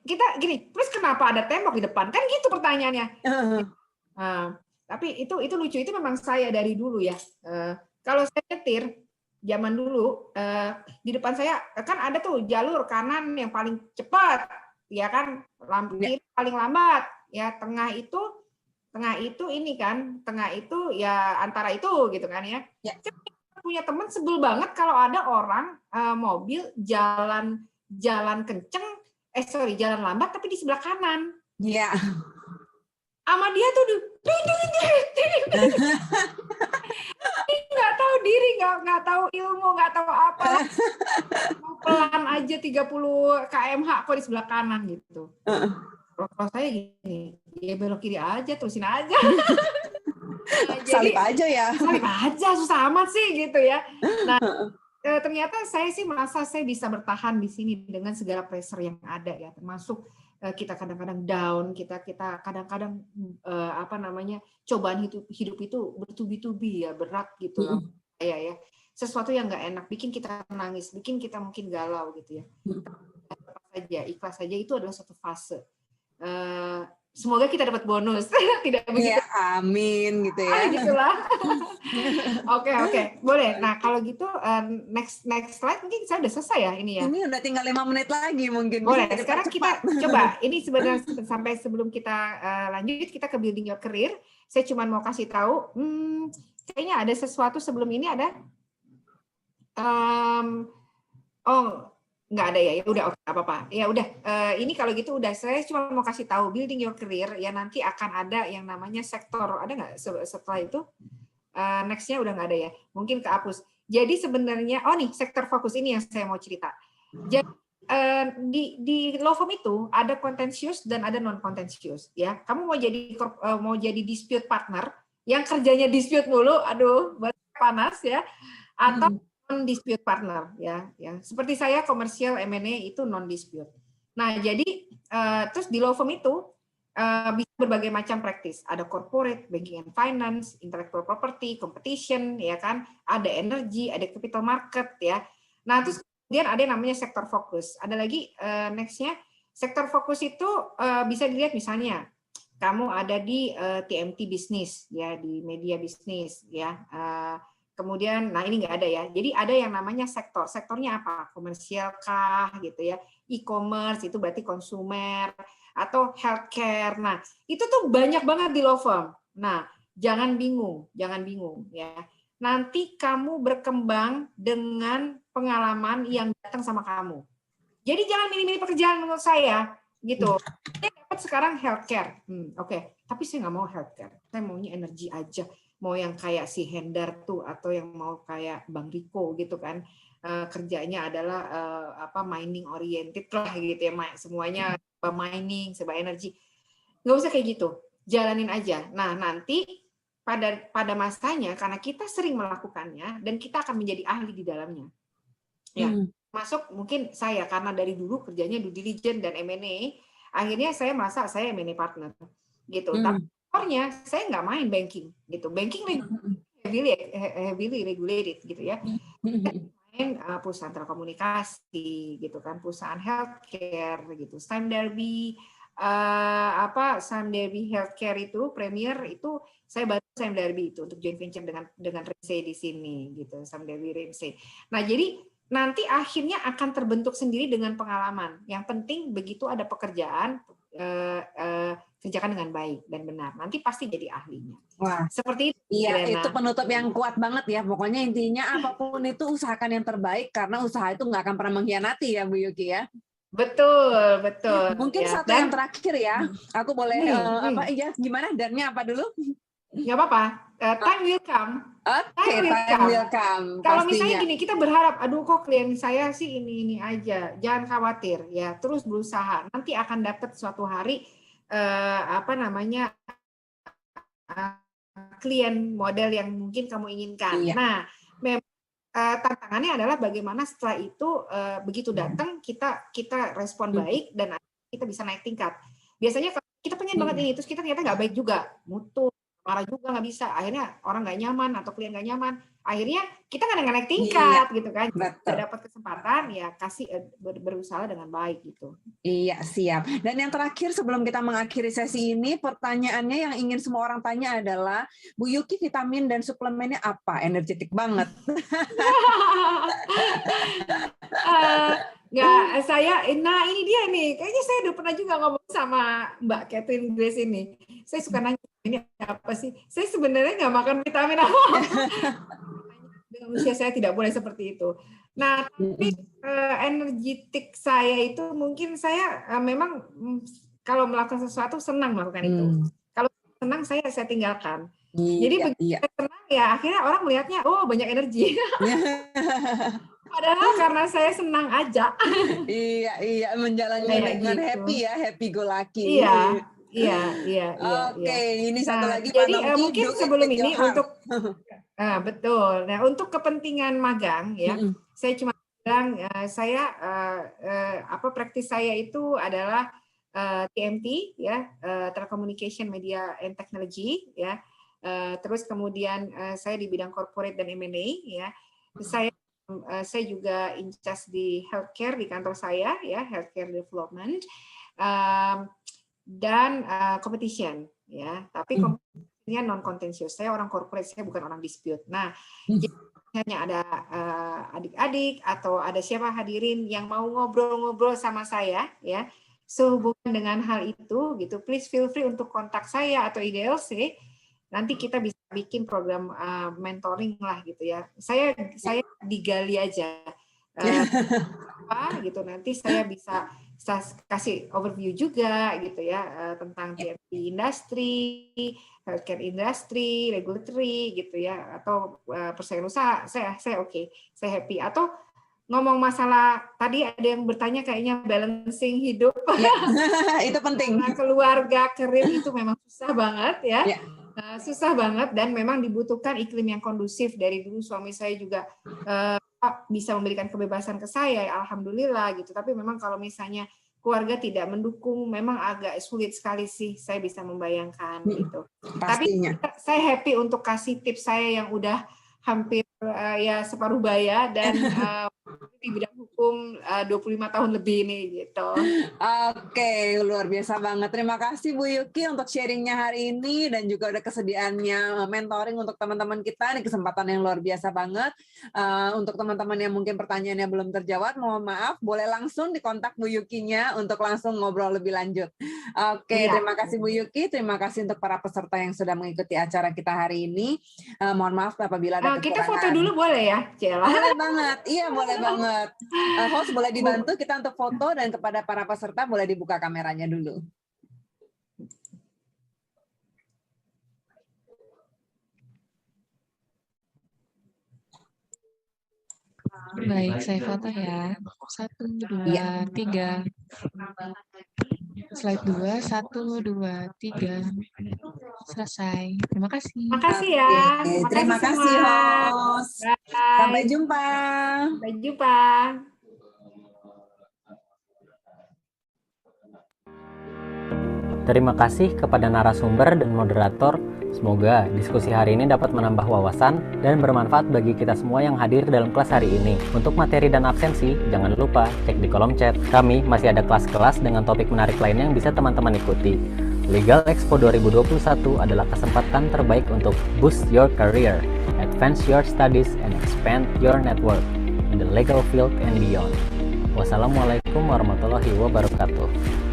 Kita gini, terus kenapa ada tembok di depan? Kan gitu pertanyaannya. Tapi itu lucu, itu memang saya dari dulu ya. Kalau saya nyetir, zaman dulu, di depan saya kan ada tuh jalur kanan yang paling cepat, ya kan, lampu kiri paling lambat, ya tengah itu ini kan, tengah itu ya antara itu gitu kan ya. Saya punya teman sebel banget kalau ada orang mobil jalan kenceng, jalan lambat tapi di sebelah kanan. Iya. Sama dia tuh nggak tahu diri, nggak tahu ilmu, nggak tahu apa. Pelan aja 30 km/h kok di sebelah kanan gitu. Kalau saya gini, ya belok kiri aja, terusin aja. Salip aja ya. Salip aja, susah amat sih gitu ya. Nah, ternyata saya sih merasa saya bisa bertahan di sini dengan segala pressure yang ada ya, termasuk kita kadang-kadang down, kita kadang-kadang cobaan hidup itu bertubi-tubi ya, berat gitu loh. Ya sesuatu yang nggak enak bikin kita nangis, bikin kita mungkin galau gitu ya. Ikhlas saja itu adalah suatu fase. semoga kita dapat bonus. Tidak begitu. Ya, amin gitu ya. Gitulah. Oke, boleh. Nah, kalau gitu next slide mungkin saya udah selesai ya ini ya. Ini udah tinggal 5 menit lagi mungkin. Boleh. Bisa Sekarang kita cepat. coba. Ini sebenarnya sampai sebelum kita lanjut, kita ke building your career. Saya cuma mau kasih tahu, kayaknya ada sesuatu sebelum ini ada. Nggak ada ya. Ya udah, oke, apa-apa. Ya udah. Ini kalau gitu udah. Saya cuma mau kasih tahu building your career. Ya nanti akan ada yang namanya sektor. Ada nggak setelah itu? Next-nya udah nggak ada ya. Mungkin kehapus. Jadi sebenarnya, nih sektor fokus ini yang saya mau cerita. Jadi di law firm itu ada contentious dan ada non contentious ya. Kamu mau jadi dispute partner yang kerjanya dispute mulu, aduh, panas ya. Atau non dispute partner ya, yang seperti saya komersial M&A itu non dispute. Nah, jadi terus di law firm itu bisa berbagai macam praktis. Ada corporate, banking and finance, intellectual property, competition, ya kan. Ada energy, ada capital market, ya. Nah, terus kemudian ada yang namanya sektor fokus. Ada lagi next-nya, sektor fokus itu bisa dilihat misalnya, kamu ada di TMT bisnis, ya, di media bisnis, ya. Kemudian, nah ini nggak ada ya. Jadi ada yang namanya sektor. Sektornya apa? Komersial kah, gitu ya. E-commerce itu berarti konsumer atau healthcare. Nah, itu tuh banyak banget di law firm. Nah, jangan bingung ya. Nanti kamu berkembang dengan pengalaman yang datang sama kamu. Jadi jangan milih-milih pekerjaan menurut saya, gitu. Saya dapat sekarang healthcare. Oke. Tapi saya nggak mau healthcare. Saya maunya energi aja. Mau yang kayak si Hendar tuh atau yang mau kayak Bang Riko gitu kan. Kerjanya adalah mining oriented lah gitu ya, semuanya mining, serba energi. Nggak usah kayak gitu, jalanin aja. Nah, nanti pada masanya, karena kita sering melakukannya dan kita akan menjadi ahli di dalamnya. Ya, masuk mungkin saya karena dari dulu kerjanya due diligence dan M&A, akhirnya saya merasa saya M&A partner gitu. Tapi core-nya saya nggak main banking gitu. Banking heavily regulated gitu ya. Perusahaan telekomunikasi gitu kan, perusahaan healthcare gitu, Sime Darby Healthcare itu Premier itu saya bantu Sime Darby itu untuk joint venture dengan Ramsay di sini gitu, Sime Darby Ramsay. Nah, jadi nanti akhirnya akan terbentuk sendiri dengan pengalaman. Yang penting begitu ada pekerjaan kerjakan dengan baik dan benar. Nanti pasti jadi ahlinya. Wah, seperti itu. Iya, Irena. itu penutup yang kuat banget ya. Pokoknya intinya apapun itu usahakan yang terbaik karena usaha itu nggak akan pernah mengkhianati ya Bu Yuki ya. Betul. Mungkin ya. satu yang terakhir ya. Aku boleh gimana dannya apa dulu? Nggak apa-apa. Time will come. Oke, time will come. Kalau misalnya gini, kita berharap, aduh kok klien saya sih ini aja. Jangan khawatir ya. Terus berusaha. Nanti akan dapat suatu hari klien model yang mungkin kamu inginkan. Iya. Nah, tantangannya adalah bagaimana setelah itu begitu datang kita respon baik dan kita bisa naik tingkat. Biasanya kalau kita pengen banget ini, terus kita ternyata nggak baik juga, mutu, marah juga nggak bisa. Akhirnya orang nggak nyaman atau klien nggak nyaman. Akhirnya kita nggak naik tingkat gitu kan. Tidak dapat kesempatan ya kasih berusaha dengan baik gitu. Iya, siap. Dan yang terakhir sebelum kita mengakhiri sesi ini, pertanyaannya yang ingin semua orang tanya adalah, Bu Yuki vitamin dan suplemennya apa? Energetik banget. Nah ini dia nih, kayaknya saya udah pernah juga ngomong sama Mbak Catherine Grace ini. Saya suka nanya, ini apa sih? Saya sebenarnya nggak makan vitamin apa. Dengan usia saya tidak boleh seperti itu. Nah, tapi energetik saya itu mungkin saya memang kalau melakukan sesuatu senang melakukan itu. Kalau senang saya tinggalkan. Jadi begitu saya senang ya akhirnya orang melihatnya oh banyak energi. Padahal karena saya senang aja. Iya menjalankan dengan gitu. Happy ya, happy go lucky. Iya. Oke, ini satu lagi. Jadi mungkin sebelum ini untuk betul. Nah, untuk kepentingan magang ya, saya cuma bilang praktis saya itu adalah TMT ya, Telecommunication Media and Technology ya. Terus kemudian saya di bidang corporate dan M&A ya. Saya juga in charge di healthcare di kantor saya ya, healthcare development. dan competition, ya. Tapi competitionnya non contentious. Saya orang corporate, saya bukan orang dispute. Nah, jadi hanya ada adik-adik atau ada siapa hadirin yang mau ngobrol-ngobrol sama saya, ya, sehubungan dengan hal itu, gitu. Please feel free untuk kontak saya atau IDLC. Nanti kita bisa bikin program mentoring lah, gitu ya. Saya digali aja. Apa gitu, nanti saya bisa kasih overview juga gitu ya, tentang TMT industri, healthcare industry, regulatory gitu ya, atau persaingan usaha. Saya oke, saya happy. Atau ngomong masalah tadi ada yang bertanya kayaknya balancing hidup, itu penting. Keluarga, karir itu memang susah banget ya. Susah banget, dan memang dibutuhkan iklim yang kondusif. Dari dulu suami saya juga bisa memberikan kebebasan ke saya, alhamdulillah gitu. Tapi memang kalau misalnya keluarga tidak mendukung, memang agak sulit sekali sih, saya bisa membayangkan gitu. Pastinya. Tapi saya happy untuk kasih tips saya yang udah hampir ya separuh baya, dan di bidang hukum 25 tahun lebih nih gitu. Oke, luar biasa banget. Terima kasih Bu Yuki untuk sharingnya hari ini, dan juga udah kesediaannya mentoring untuk teman-teman kita. Ini kesempatan yang luar biasa banget. Untuk teman-teman yang mungkin pertanyaannya belum terjawab, mohon maaf, boleh langsung dikontak Bu Yukinya untuk langsung ngobrol lebih lanjut. Oke, terima kasih Bu Yuki. Terima kasih untuk para peserta yang sudah mengikuti acara kita hari ini. Mohon maaf apabila ada kekurangan. Kita foto dulu boleh ya, Cela? Boleh banget, iya boleh banget. Host boleh dibantu kita untuk foto, dan kepada para peserta boleh dibuka kameranya dulu. Baik, saya foto ya. 1, 2, 3. Slide 2, 1, 2, 3. Selesai. Terima kasih. Makasih ya. Terima kasih host. Sampai jumpa. Sampai jumpa. Terima kasih kepada narasumber dan moderator. Semoga diskusi hari ini dapat menambah wawasan dan bermanfaat bagi kita semua yang hadir dalam kelas hari ini. Untuk materi dan absensi, jangan lupa cek di kolom chat. Kami masih ada kelas-kelas dengan topik menarik lainnya yang bisa teman-teman ikuti. Legal Expo 2021 adalah kesempatan terbaik untuk boost your career, advance your studies, and expand your network in the legal field and beyond. Wassalamualaikum warahmatullahi wabarakatuh.